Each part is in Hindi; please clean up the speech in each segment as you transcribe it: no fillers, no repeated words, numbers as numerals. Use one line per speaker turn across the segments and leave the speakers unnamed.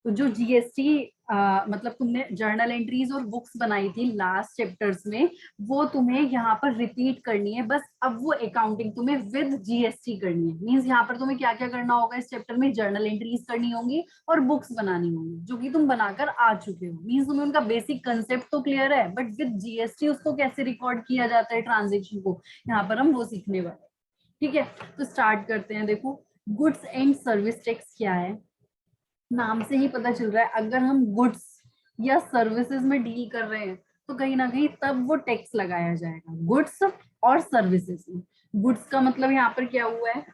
तो जो जीएसटी मतलब तुमने जर्नल एंट्रीज और बुक्स बनाई थी लास्ट चैप्टर्स में, वो तुम्हें यहाँ पर रिपीट करनी है बस। अब वो अकाउंटिंग तुम्हें विद जीएसटी करनी है। मींस यहाँ पर तुम्हें क्या क्या करना होगा इस चैप्टर में, जर्नल एंट्रीज करनी होंगी और बुक्स बनानी होंगी, जो कि तुम बनाकर आ चुके हो। मींस तुम्हें उनका बेसिक कंसेप्ट तो क्लियर है, बट विद जीएसटी उसको कैसे रिकॉर्ड किया जाता है ट्रांजेक्शन को, यहाँ पर हम वो सीखने वाले हैं। ठीक है, तो स्टार्ट करते हैं। देखो, गुड्स एंड सर्विस टैक्स क्या है, नाम से ही पता चल रहा है। अगर हम गुड्स या सर्विसेज में डील कर रहे हैं तो कहीं ना कहीं तब वो टैक्स लगाया जाएगा, गुड्स और सर्विसेज में। गुड्स का मतलब यहाँ पर क्या हुआ है,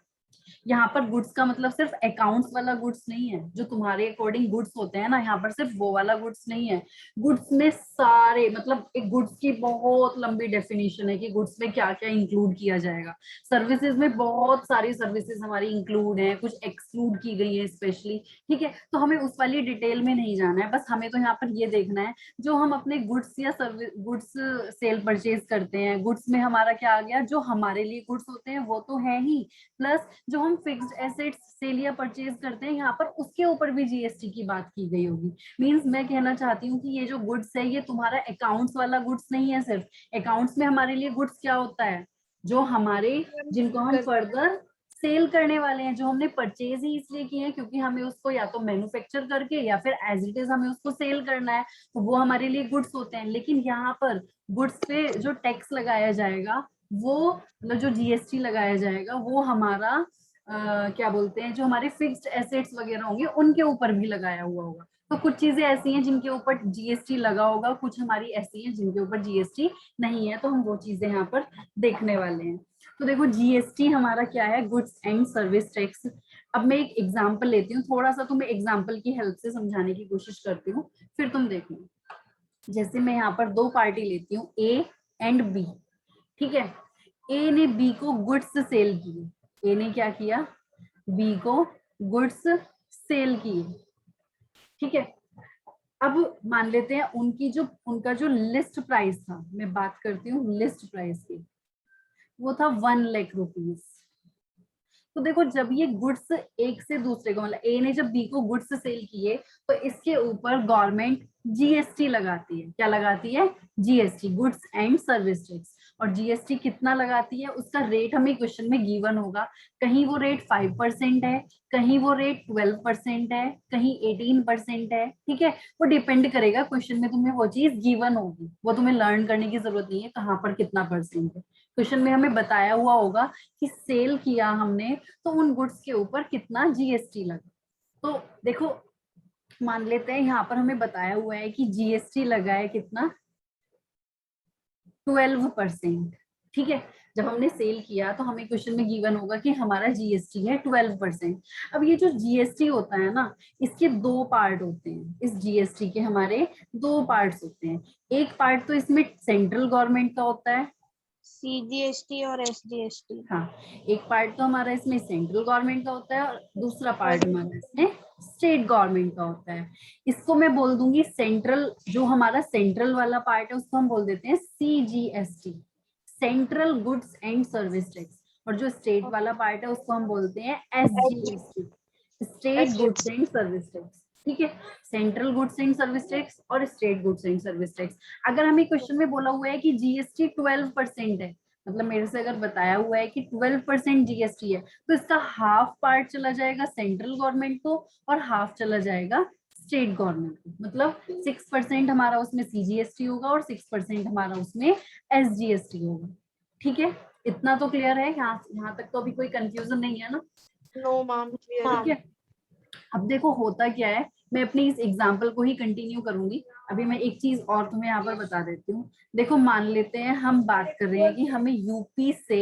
यहाँ पर गुड्स का मतलब सिर्फ अकाउंट्स वाला गुड्स नहीं है, जो तुम्हारे अकॉर्डिंग गुड्स होते हैं ना, यहाँ पर सिर्फ वो वाला गुड्स नहीं है। गुड्स में सारे, मतलब एक गुड्स की बहुत लंबी डेफिनेशन है कि गुड्स में क्या क्या इंक्लूड किया जाएगा। सर्विसेज में बहुत सारी सर्विसेज हमारी इंक्लूड है, कुछ एक्सक्लूड की गई है स्पेशली। ठीक है, तो हमें उस वाली डिटेल में नहीं जाना है, बस हमें तो यहाँ पर ये देखना है जो हम अपने गुड्स या सर्विस, गुड्स सेल परचेज करते हैं, गुड्स में हमारा क्या आ गया, जो हमारे लिए गुड्स होते हैं वो तो है ही, प्लस जो हम फिक्स्ड एसेट्स सेल या परचेज करते हैं यहाँ पर उसके ऊपर भी जीएसटी की बात की गई होगी। मींस मैं कहना चाहती हूँ कि ये जो गुड्स है ये तुम्हारा अकाउंट्स वाला गुड्स नहीं है सिर्फ। अकाउंट्स में हमारे लिए गुड्स क्या होता है, जो हमारे, जिनको हम फर्दर सेल करने वाले हैं, जो हमने परचेज ही इसलिए किए हैं क्योंकि हमें उसको या तो मैन्युफैक्चर करके या फिर एज इट इज हमें उसको सेल करना है, तो वो हमारे लिए गुड्स होते हैं। लेकिन यहाँ पर गुड्स पे जो टैक्स लगाया जाएगा, वो मतलब जो जीएसटी लगाया जाएगा, वो हमारा क्या बोलते हैं, जो हमारे फिक्स्ड एसेट्स वगैरह होंगे उनके ऊपर भी लगाया हुआ होगा। तो कुछ चीजें ऐसी हैं जिनके ऊपर जीएसटी लगा होगा, कुछ हमारी ऐसी हैं जिनके ऊपर जीएसटी नहीं है, तो हम वो चीजें यहाँ पर देखने वाले हैं। तो देखो, जीएसटी हमारा क्या है, गुड्स एंड सर्विस टैक्स। अब मैं एक एग्जांपल लेती हूँ, थोड़ा सा तुम्हें एग्जांपल की हेल्प से समझाने की कोशिश करती हूँ, फिर तुम देखो। जैसे मैं यहाँ पर दो पार्टी लेती हूँ, ए एंड बी। ठीक है, ए ने बी को गुड्स सेल किए, ए ने क्या किया, बी को गुड्स सेल किए। ठीक है, अब मान लेते हैं उनका जो लिस्ट प्राइस था, मैं बात करती हूँ लिस्ट प्राइस की, वो था 1,00,000 रुपीज। तो देखो, जब ये गुड्स एक से दूसरे को, मतलब ए ने जब बी को गुड्स सेल किए, तो इसके ऊपर गवर्नमेंट जीएसटी लगाती है। क्या लगाती है, GST, goods and service tax. और जीएसटी कितना लगाती है, उसका रेट हमें क्वेश्चन में गिवन होगा। कहीं वो रेट 5% है, कहीं वो रेट 12% है, कहीं 18% है। ठीक है, वो डिपेंड करेगा, क्वेश्चन में तुम्हें वो चीज गिवन होगी, वो तुम्हें लर्न करने की जरूरत नहीं है कहाँ पर कितना परसेंट है। क्वेश्चन में हमें बताया हुआ होगा कि सेल किया हमने तो उन गुड्स के ऊपर कितना जीएसटी लगा। तो देखो, मान लेते हैं यहाँ पर हमें बताया हुआ है कि जीएसटी लगा है कितना, 12%। ठीक है, जब हमने सेल किया तो हमें क्वेश्चन में गिवन होगा कि हमारा जीएसटी है 12%। अब ये जो जीएसटी होता है ना, इसके दो पार्ट होते हैं। इस जीएसटी के हमारे दो पार्ट्स होते हैं। एक पार्ट तो इसमें सेंट्रल गवर्नमेंट का होता है,
सीजीएसटी और एसजीएसटी।
हाँ, एक पार्ट तो हमारा इसमें सेंट्रल गवर्नमेंट का होता है और दूसरा पार्ट हमारा इसमें स्टेट गवर्नमेंट का होता है। इसको मैं बोल दूंगी सेंट्रल, जो हमारा सेंट्रल वाला पार्ट है उसको हम बोल देते हैं CGST, central goods and service tax. और जो स्टेट वाला पार्ट है उसको हम बोलते हैं SGST, state goods and service tax. ठीक है, central goods and service tax और state goods and service tax. अगर हमें क्वेश्चन में बोला हुआ है कि जीएसटी 12% है, मतलब मेरे से अगर बताया हुआ है कि 12% जीएसटी है, तो इसका हाफ पार्ट चला जाएगा सेंट्रल गवर्नमेंट को और हाफ चला जाएगा स्टेट गवर्नमेंट को। मतलब 6% हमारा उसमें सीजीएसटी होगा और 6% हमारा उसमें एसजीएसटी होगा। ठीक है, इतना तो क्लियर है, यहाँ तक तो अभी कोई कंफ्यूजन नहीं है ना।
No ma'am, clear.
ठीक है, अब देखो होता क्या है, मैं अपनी इस एग्जाम्पल को ही कंटिन्यू करूंगी। अभी मैं एक चीज और तुम्हें यहाँ पर बता देती हूँ। देखो, मान लेते हैं हम बात कर रहे हैं कि हमें यूपी से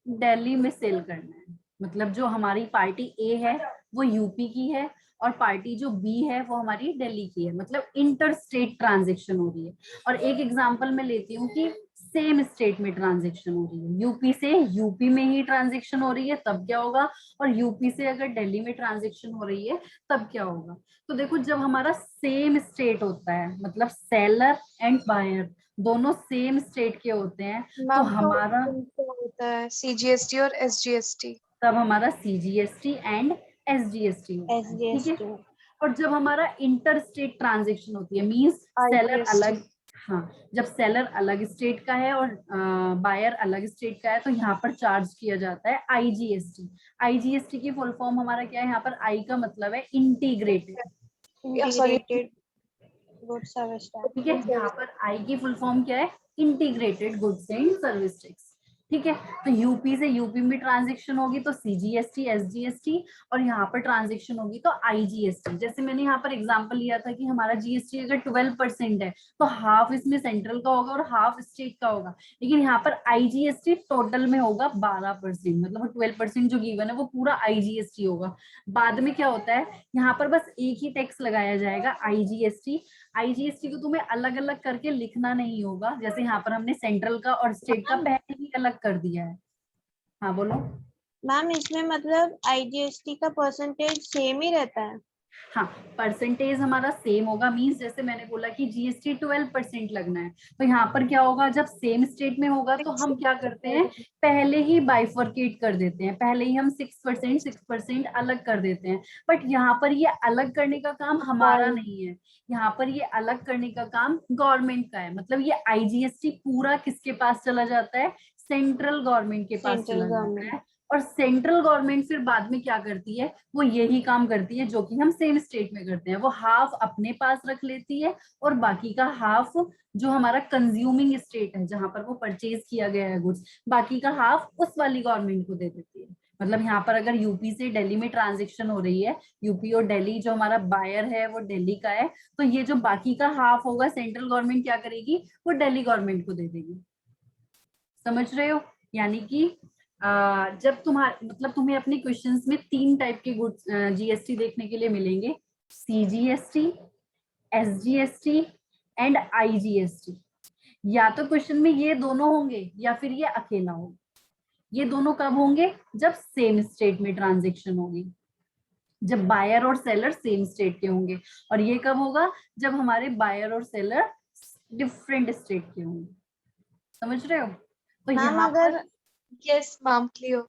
दिल्ली में सेल करना है। मतलब जो हमारी पार्टी ए है वो यूपी की है और पार्टी जो बी है वो हमारी दिल्ली की है, मतलब इंटर स्टेट ट्रांजेक्शन हो रही है। और एक एग्जाम्पल मैं लेती हूँ कि सेम स्टेट में ट्रांजेक्शन हो रही है, यूपी से यूपी में ही ट्रांजेक्शन हो रही है, तब क्या होगा, और यूपी से अगर दिल्ली में ट्रांजेक्शन हो रही है तब क्या होगा। तो देखो, जब हमारा सेम स्टेट होता है, मतलब सेलर एंड बायर दोनों सेम स्टेट के होते हैं, तो हमारा
होता है सीजीएसटी और एसजीएसटी।
तब हमारा सीजीएसटी एंड एसजीएसटी होता है। ठीक है,
एसजीएसटी।
और जब हमारा इंटर स्टेट ट्रांजेक्शन होती है, मींस सेलर
IGST.
अलग, हाँ, जब सेलर अलग स्टेट का है और बायर अलग स्टेट का है तो यहाँ पर चार्ज किया जाता है आईजीएसटी। आईजीएसटी की फुल फॉर्म हमारा क्या है, यहाँ पर आई का मतलब है integrated,
Integrated goods service tax.
ठीक है। यहाँ पर आई की फुल फॉर्म क्या है, integrated goods and service tax, ठीक है। तो यूपी से यूपी में ट्रांजेक्शन होगी तो सीजीएसटी, एसजीएसटी, और यहाँ पर ट्रांजेक्शन होगी तो आईजीएसटी। जैसे मैंने यहाँ पर एग्जांपल लिया था कि हमारा जीएसटी अगर 12% है तो हाफ इसमें सेंट्रल का होगा और हाफ स्टेट का होगा, लेकिन यहाँ पर आईजीएसटी टोटल में होगा 12%, मतलब 12% जो गिवन है वो पूरा आईजीएसटी होगा। बाद में क्या होता है, यहाँ पर बस एक ही टैक्स लगाया जाएगा आईजीएसटी। आईजीएसटी को तुम्हें अलग अलग करके लिखना नहीं होगा, जैसे यहाँ पर हमने सेंट्रल का और स्टेट का पहले ही अलग कर दिया है। हाँ बोलो।
मैम इसमें मतलब IGST का परसेंटेज सेम ही रहता है?
हाँ, परसेंटेज हमारा सेम होगा, मींस जैसे मैंने बोला कि जीएसटी 12% लगना है, तो यहाँ पर क्या होगा, जब सेम स्टेट में होगा तो हम क्या करते हैं, पहले ही बाइफरकेट कर देते हैं, पहले ही हम 6% अलग कर देते हैं। बट यहाँ पर ये अलग करने का काम हमारा नहीं है, यहाँ पर ये अलग करने का काम गवर्नमेंट का है। मतलब ये आईजीएसटी पूरा किसके पास चला जाता है, सेंट्रल गवर्नमेंट के पास
सेंट्रल
चला जाता
गवर्नमेंट।
है। और सेंट्रल गवर्नमेंट फिर बाद में क्या करती है, वो यही काम करती है जो कि हम सेम स्टेट में करते हैं, वो हाफ अपने पास रख लेती है और बाकी का हाफ जो हमारा कंज्यूमिंग स्टेट है जहां पर वो परचेज किया गया है गुड्स, बाकी का हाफ उस वाली गवर्नमेंट को दे देती है। मतलब यहाँ पर अगर यूपी से दिल्ली में ट्रांजेक्शन हो रही है, यूपी और दिल्ली, जो हमारा बायर है वो दिल्ली का है, तो ये जो बाकी का हाफ होगा सेंट्रल गवर्नमेंट क्या करेगी, वो दिल्ली गवर्नमेंट को दे देगी। समझ रहे हो, यानी कि जब तुम्हारे मतलब तुम्हें अपने क्वेश्चंस में 3 टाइप के गुड्स जीएसटी देखने के लिए मिलेंगे, सीजीएसटी, एसजीएसटी एंड आईजीएसटी। या तो क्वेश्चन में ये दोनों होंगे या फिर ये अकेला होगा। ये दोनों कब होंगे, जब सेम स्टेट में ट्रांजेक्शन होगी, जब बायर और सेलर सेम स्टेट के होंगे। और ये कब होगा, जब हमारे बायर और सेलर डिफरेंट स्टेट के होंगे। समझ रहे हो, तो
मैम
यहाँ
अगर
पर
यस मैम क्लियर।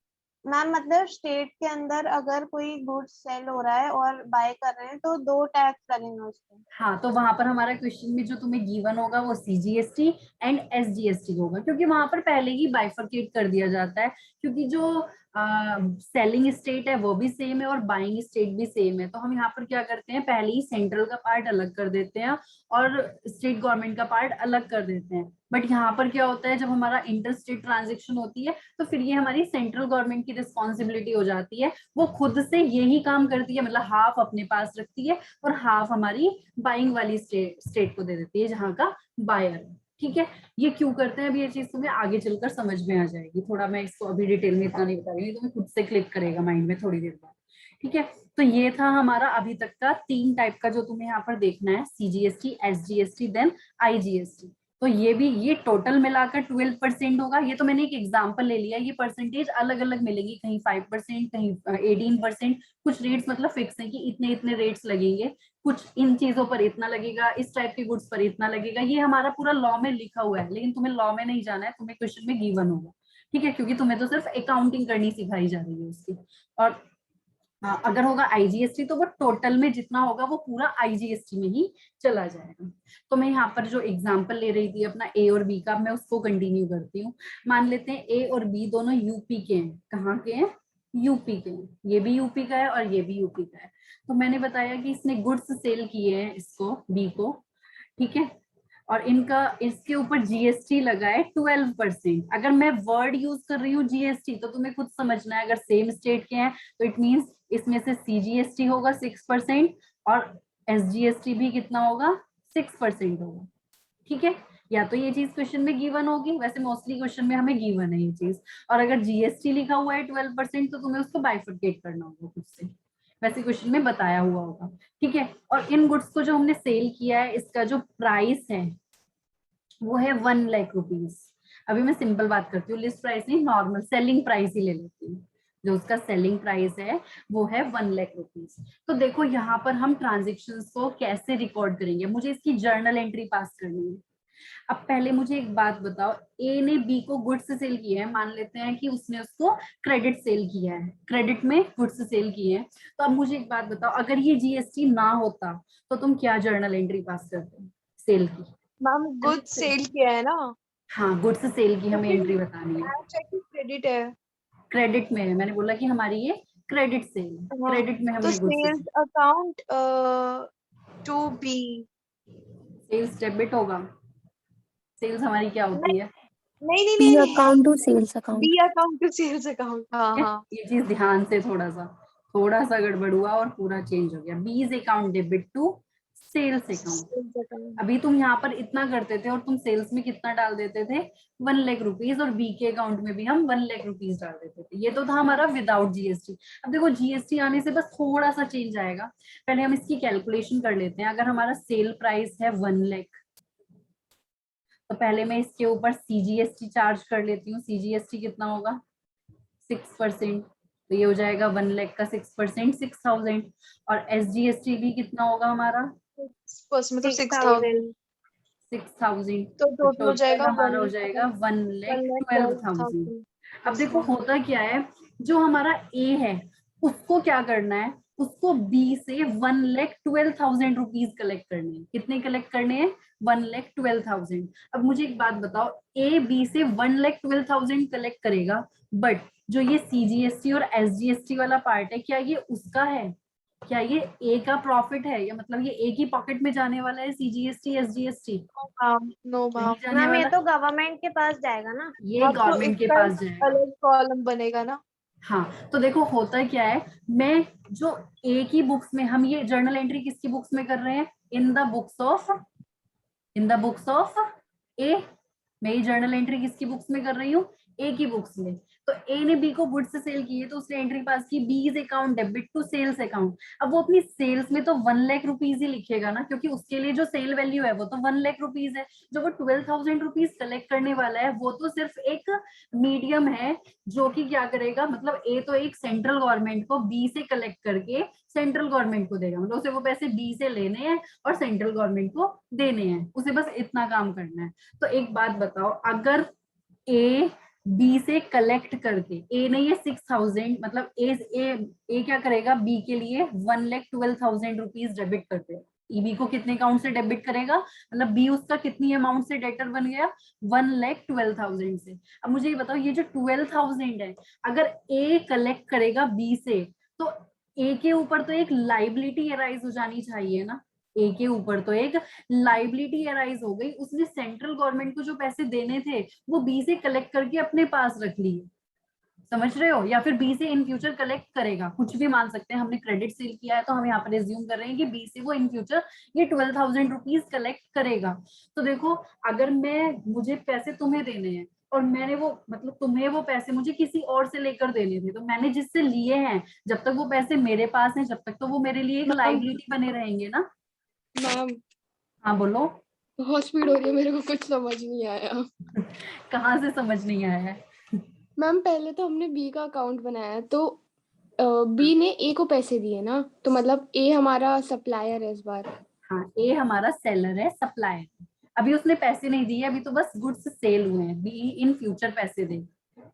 मैम मतलब स्टेट के अंदर अगर कोई गुड्स सेल हो रहा है और बाय कर रहे हैं तो 2 टैक्स लगेंगे उस पे।
हाँ, तो वहां पर हमारा क्वेश्चन में जो तुम्हें गिवन होगा वो सीजीएसटी एंड एसजीएसटी होगा, क्योंकि वहां पर पहले ही बाइफरकेट कर दिया जाता है, क्योंकि जो सेलिंग स्टेट है वो भी सेम है और बाइंग स्टेट भी सेम है। तो हम यहाँ पर क्या करते हैं, पहले ही सेंट्रल का पार्ट अलग कर देते हैं और स्टेट गवर्नमेंट का पार्ट अलग कर देते हैं। बट यहाँ पर क्या होता है, जब हमारा इंटर स्टेट ट्रांजेक्शन होती है तो फिर ये हमारी सेंट्रल गवर्नमेंट की रिस्पॉन्सिबिलिटी हो जाती है, वो खुद से यही काम करती है, मतलब हाफ अपने पास रखती है और हाफ हमारी बाइंग वाली स्टेट को दे देती है जहां का बायर है। ठीक है, ये क्यों करते हैं, अभी ये चीज तुम्हें आगे चलकर समझ में आ जाएगी। थोड़ा मैं इसको अभी डिटेल में इतना नहीं बता रही हूँ, तुम्हें खुद से क्लिक करेगा माइंड में थोड़ी देर बाद। ठीक है, तो ये था हमारा अभी तक का 3 टाइप का जो तुम्हें यहाँ पर देखना है, सीजीएसटी, एसजीएसटी, देन आईजीएसटी। तो ये भी, ये टोटल मिलाकर 12% होगा। ये तो मैंने एक एग्जांपल ले लिया, ये परसेंटेज अलग अलग मिलेगी, कहीं 5%, कहीं 18%। कुछ रेट्स मतलब फिक्स है कि इतने इतने रेट्स लगेंगे, कुछ इन चीजों पर इतना लगेगा, इस टाइप के गुड्स पर इतना लगेगा। ये हमारा पूरा लॉ में लिखा हुआ है, लेकिन तुम्हें लॉ में नहीं जाना है, तुम्हें क्वेश्चन में गिवन होगा। ठीक है, क्योंकि तुम्हें तो सिर्फ अकाउंटिंग करनी सिखाई जा रही है उसकी। और अगर होगा आईजीएसटी तो वो टोटल में जितना होगा वो पूरा आईजीएसटी में ही चला जाएगा। तो मैं यहाँ पर जो एग्जांपल ले रही थी अपना ए और बी का, मैं उसको कंटिन्यू करती हूँ। मान लेते हैं ए और बी दोनों यूपी के हैं। कहाँ के हैं, यूपी के हैं। ये भी यूपी का है और ये भी यूपी का है। तो मैंने बताया कि इसने गुड्स सेल किए हैं, इसको बी को, ठीक है, और इनका इसके ऊपर जीएसटी लगा है 12%। अगर मैं वर्ड यूज कर रही हूँ जीएसटी तो तुम्हें खुद समझना है, अगर सेम स्टेट के हैं तो इट मींस इसमें से सीजीएसटी होगा 6% और एसजीएसटी भी कितना होगा, 6% होगा। ठीक है, या तो ये चीज क्वेश्चन में गिवन होगी, वैसे मोस्टली क्वेश्चन में हमें गिवन है ये चीज। और अगर जीएसटी लिखा हुआ है 12% तो तुम्हें उसको बाइफरकेट करना होगा खुद से, वैसे क्वेश्चन में बताया हुआ होगा। ठीक है, और इन गुड्स को जो हमने सेल किया है इसका जो प्राइस है वो है 1 लाख रुपीज। अभी मैं सिंपल बात करती हूँ, लिस्ट प्राइस नहीं, नॉर्मल सेलिंग प्राइस ही ले लेती हूँ। जो उसका सेलिंग प्राइस है वो है 1 लाख रुपीज। तो देखो यहाँ पर हम ट्रांजेक्शन्स को कैसे रिकॉर्ड करेंगे, मुझे इसकी जर्नल एंट्री पास करनी है। अब पहले मुझे एक बात बताओ, ए ने बी को गुड्स सेल किया है, मान लेते हैं कि उसने उसको क्रेडिट सेल किया है, क्रेडिट में गुड्स सेल किए हैं। तो अब मुझे एक बात बताओ, अगर ये जीएसटी ना होता तो तुम क्या जर्नल एंट्री पास करते सेल की?
मैम गुड सेल किया है ना,
हाँ, गुड्स सेल की
तो
हमें
फिर
एंट्री बतानी है।
चेक क्रेडिट है।
क्रेडिट में है, मैंने बोला कि हमारी ये क्रेडिट सेल,
हाँ,
क्रेडिट में
तो
हमने goods
sales account to B.
Sales debit होगा। सेल्स हमारी क्या होती
नहीं
है?
नहीं नहीं
बी
नहीं नहीं,
account to sales
B
account.
Account to sales account. हाँ
ठीक है?
हाँ।
ये चीज ध्यान से, थोड़ा सा गड़बड़ हुआ और पूरा चेंज हो गया। B's account debit to sales account.
Sales account.
अभी तुम यहाँ पर इतना करते थे और तुम सेल्स में कितना डाल देते थे? 1 लाख रुपीज, और बी के अकाउंट में भी हम 1 लाख रुपीज डाल देते थे। ये तो था हमारा विदाउट जीएसटी। अब देखो जीएसटी आने से बस थोड़ा सा चेंज आएगा। पहले हम इसकी कैलकुलेशन कर लेते हैं। अगर हमारा सेल प्राइस है 1 लाख, तो पहले मैं इसके ऊपर सीजीएसटी चार्ज कर लेती हूँ। सीजीएसटी कितना होगा? 6%। तो ये हो जाएगा 1 लाख का 6%, 6,000। और एसजीएसटी भी कितना होगा हमारा?
फर्स्ट में तो
6,000।
6,000।
तो
तो
टोटल हो
टोटल
जाएगा
हमारा हो जाएगा 1,12,000।
1,12,000।
अब देखो होता क्या है, जो हमारा ए है उसको क्या करना है, उसको बी से 1,12,000 रुपीज कलेक्ट करने हैं। कितने कलेक्ट करने हैं? 1,12,000। अब मुझे एक बात बताओ, ए बी से 1,12,000 कलेक्ट करेगा, बट जो ये सीजीएसटी और एसजीएसटी वाला पार्ट है, क्या ये उसका है? क्या ये ए का प्रॉफिट है? या मतलब ये ए की पॉकेट में जाने वाला है सीजीएसटी एसजीएसटी?
नो
नहीं
मैम।
जाने
मैम ये
वाला।
तो गवर्नमेंट के पास जाएगा ना।
ये
अब तो
गवर्नमेंट के
इसका
पास
एक
जाएगा।
अलग कॉलम बनेगा ना।
हाँ, तो देखो होता क्या है, मैं जो ए की बुक्स में, हम ये जर्नल एंट्री किसकी बुक्स में कर रहे हैं? इन द बुक्स ऑफ ए। मैं ये जर्नल एंट्री किसकी बुक्स में कर रही हूँ? ए की बुक्स में। तो ए ने बी को गुड्स से सेल की है, तो उसने एंट्री पास की B's account debit to sales account. अब वो अपनी सेल्स में तो 1 लाख रुपीज ही लिखेगा ना, क्योंकि उसके लिए जो सेल वैल्यू है वो तो 1 लाख रुपीज है। जो वो 12,000 रुपीज कलेक्ट करने वाला है वो तो सिर्फ एक मीडियम है, जो कि क्या करेगा, मतलब ए तो एक सेंट्रल गवर्नमेंट को बी से कलेक्ट करके सेंट्रल गवर्नमेंट को देगा। मतलब उसे वो पैसे बी से लेने हैं और सेंट्रल गवर्नमेंट को देने हैं। उसे बस इतना काम करना है। तो एक बात बताओ, अगर ए बी से कलेक्ट करके, ए ने ये 6,000, मतलब ए क्या करेगा, बी के लिए 1,12,000 रुपीज डेबिट करते हैं। ईबी को कितने अकाउंट से डेबिट करेगा, मतलब बी उसका कितनी अमाउंट से डेटर बन गया? 1,12,000 से। अब मुझे ये बताओ, ये जो 12,000 है, अगर ए कलेक्ट करेगा बी से, तो ए के ऊपर तो एक लाइबिलिटी अराइज हो जानी चाहिए ना। ए के ऊपर तो एक लाइबिलिटी अराइज हो गई, उसने सेंट्रल गवर्नमेंट को जो पैसे देने थे वो बी से कलेक्ट करके अपने पास रख लिए। समझ रहे हो? या फिर बी से इन फ्यूचर कलेक्ट करेगा, कुछ भी मान सकते हैं। हमने क्रेडिट सेल किया है तो हम यहाँ पर एज्यूम कर रहे हैं कि बी से वो इन फ्यूचर ये 12,000 रुपीज कलेक्ट करेगा। तो देखो, अगर मुझे पैसे तुम्हें देने हैं और मैंने वो, मतलब तुम्हें वो पैसे मुझे किसी और से लेकर देने थे, तो मैंने जिससे लिए हैं, जब तक वो पैसे मेरे पास हैं, जब तक तो वो मेरे लिए एक
मैम
लाइबिलिटी बने रहेंगे ना।
मैम
हाँ बोलो।
बहुत स्पीड हो रही है, मेरे को कुछ समझ नहीं आया।
कहाँ से समझ नहीं आया है?
मैम पहले तो हमने बी का अकाउंट बनाया, तो बी ने ए को पैसे दिए ना, तो मतलब ए हमारा सप्लायर है इस बार।
हाँ, ए हमारा सेलर है, सप्लायर है। अभी उसने पैसे नहीं दिए, अभी तो बस गुड्स सेल हुए हैं। बी इन फ्यूचर पैसे दे।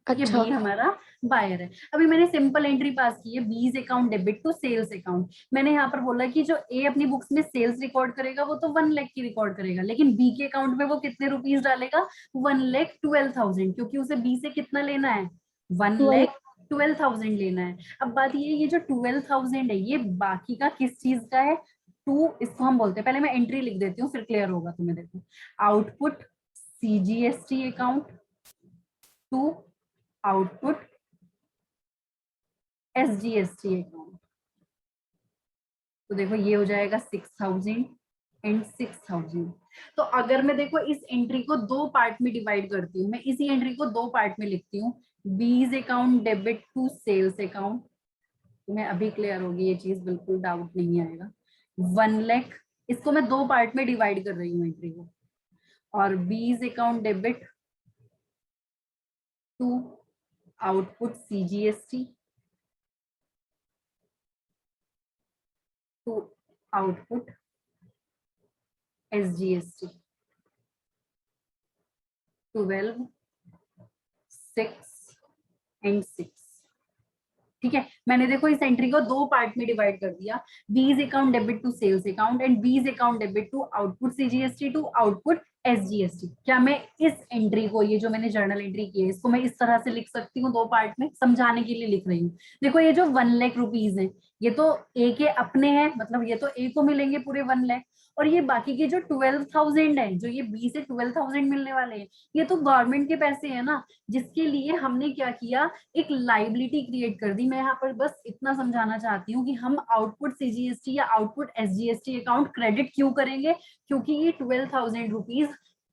ठीक है,
अच्छा।
बी हमारा बायर है। अभी मैंने सिंपल एंट्री पास की है, B's account debit to sales account. मैंने यहाँ पर बोला कि जो ए अपनी बुक्स में सेल्स रिकॉर्ड करेगा वो तो 1 लाख की रिकॉर्ड करेगा, लेकिन बी के अकाउंट में वो कितने रुपीज डालेगा? 1,12,000, क्योंकि उसे बी से कितना लेना है? 1,12,000 लेना है। अब बात ये जो 12,000 है, ये बाकी का किस चीज का है? टू, इसको हम बोलते हैं, पहले मैं एंट्री लिख देती हूँ फिर क्लियर होगा तुम्हें। देखो, output CGST account to output SGST account. तो देखो ये हो जाएगा 6,000 एंड 6,000। तो अगर मैं देखो इस एंट्री को दो पार्ट में डिवाइड करती हूँ, मैं इसी एंट्री को दो पार्ट में लिखती हूँ, B's account debit to sales account. तुम्हें अभी क्लियर होगी ये चीज, बिल्कुल डाउट नहीं आएगा। 1 लाख, इसको मैं दो पार्ट में डिवाइड कर रही हूँ एंट्री को। और B's account debit to output CGST to output SGST. 12, 6 and 6। ठीक है, मैंने देखो इस एंट्री को दो पार्ट में डिवाइड कर दिया, B's account debit to sales account and B's account debit to output CGST to output SGST. क्या मैं इस एंट्री को, ये जो मैंने जर्नल एंट्री की है, इसको मैं इस तरह से लिख सकती हूँ दो पार्ट में? समझाने के लिए लिख रही हूँ। देखो ये जो 1 लाख रुपीज है, ये तो ए के अपने हैं, मतलब ये तो ए को मिलेंगे पूरे 1 लाख, और ये बाकी के जो 12,000 है, जो ये बी से 12,000 मिलने वाले हैं, ये तो गवर्नमेंट के पैसे है ना, जिसके लिए हमने क्या किया, एक लाइबिलिटी क्रिएट कर दी। मैं यहाँ पर बस इतना समझाना चाहती हूँ कि हम आउटपुट सीजीएसटी या आउटपुट एसजीएसटी अकाउंट क्रेडिट क्यों करेंगे, क्योंकि ये 12,000 रुपीज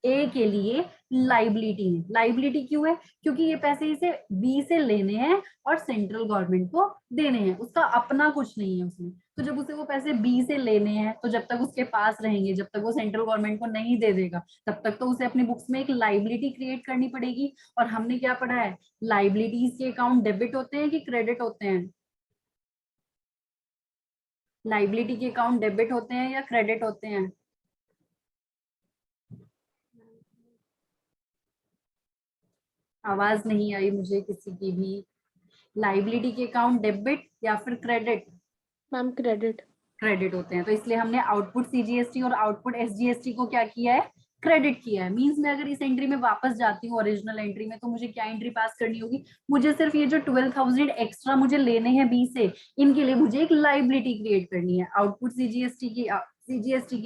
ए के लिए लाइबिलिटी है। लाइबिलिटी क्यों है? क्योंकि ये पैसे इसे बी से लेने हैं और सेंट्रल गवर्नमेंट को देने हैं, उसका अपना कुछ नहीं है उसमें। तो जब उसे वो पैसे बी से लेने हैं, तो जब तक उसके पास रहेंगे, जब तक वो सेंट्रल गवर्नमेंट को नहीं दे देगा, तब तक तो उसे अपनी बुक्स में एक लाइबिलिटी क्रिएट करनी पड़ेगी। और हमने क्या पढ़ा है, लाइबिलिटीज के अकाउंट डेबिट होते हैं कि क्रेडिट होते हैं? लाइबिलिटी के अकाउंट डेबिट होते हैं या क्रेडिट होते हैं? आवाज नहीं आई मुझे किसी की भी। लाइबिलिटी के अकाउंट डेबिट या फिर क्रेडिट?
Ma'am credit.
क्रेडिट होते हैं, तो इसलिए हमने आउटपुट सीजीएसटी और आउटपुट एसजीएसटी को क्या किया है, क्रेडिट किया है। मींस मैं अगर इस एंट्री में वापस जाती हूँ ओरिजिनल एंट्री में, तो मुझे क्या एंट्री पास करनी होगी, मुझे सिर्फ ये जो 12,000 एक्स्ट्रा मुझे लेने हैं बी से, इनके लिए मुझे एक लाइबिलिटी क्रिएट करनी है, आउटपुट सीजीएसटी की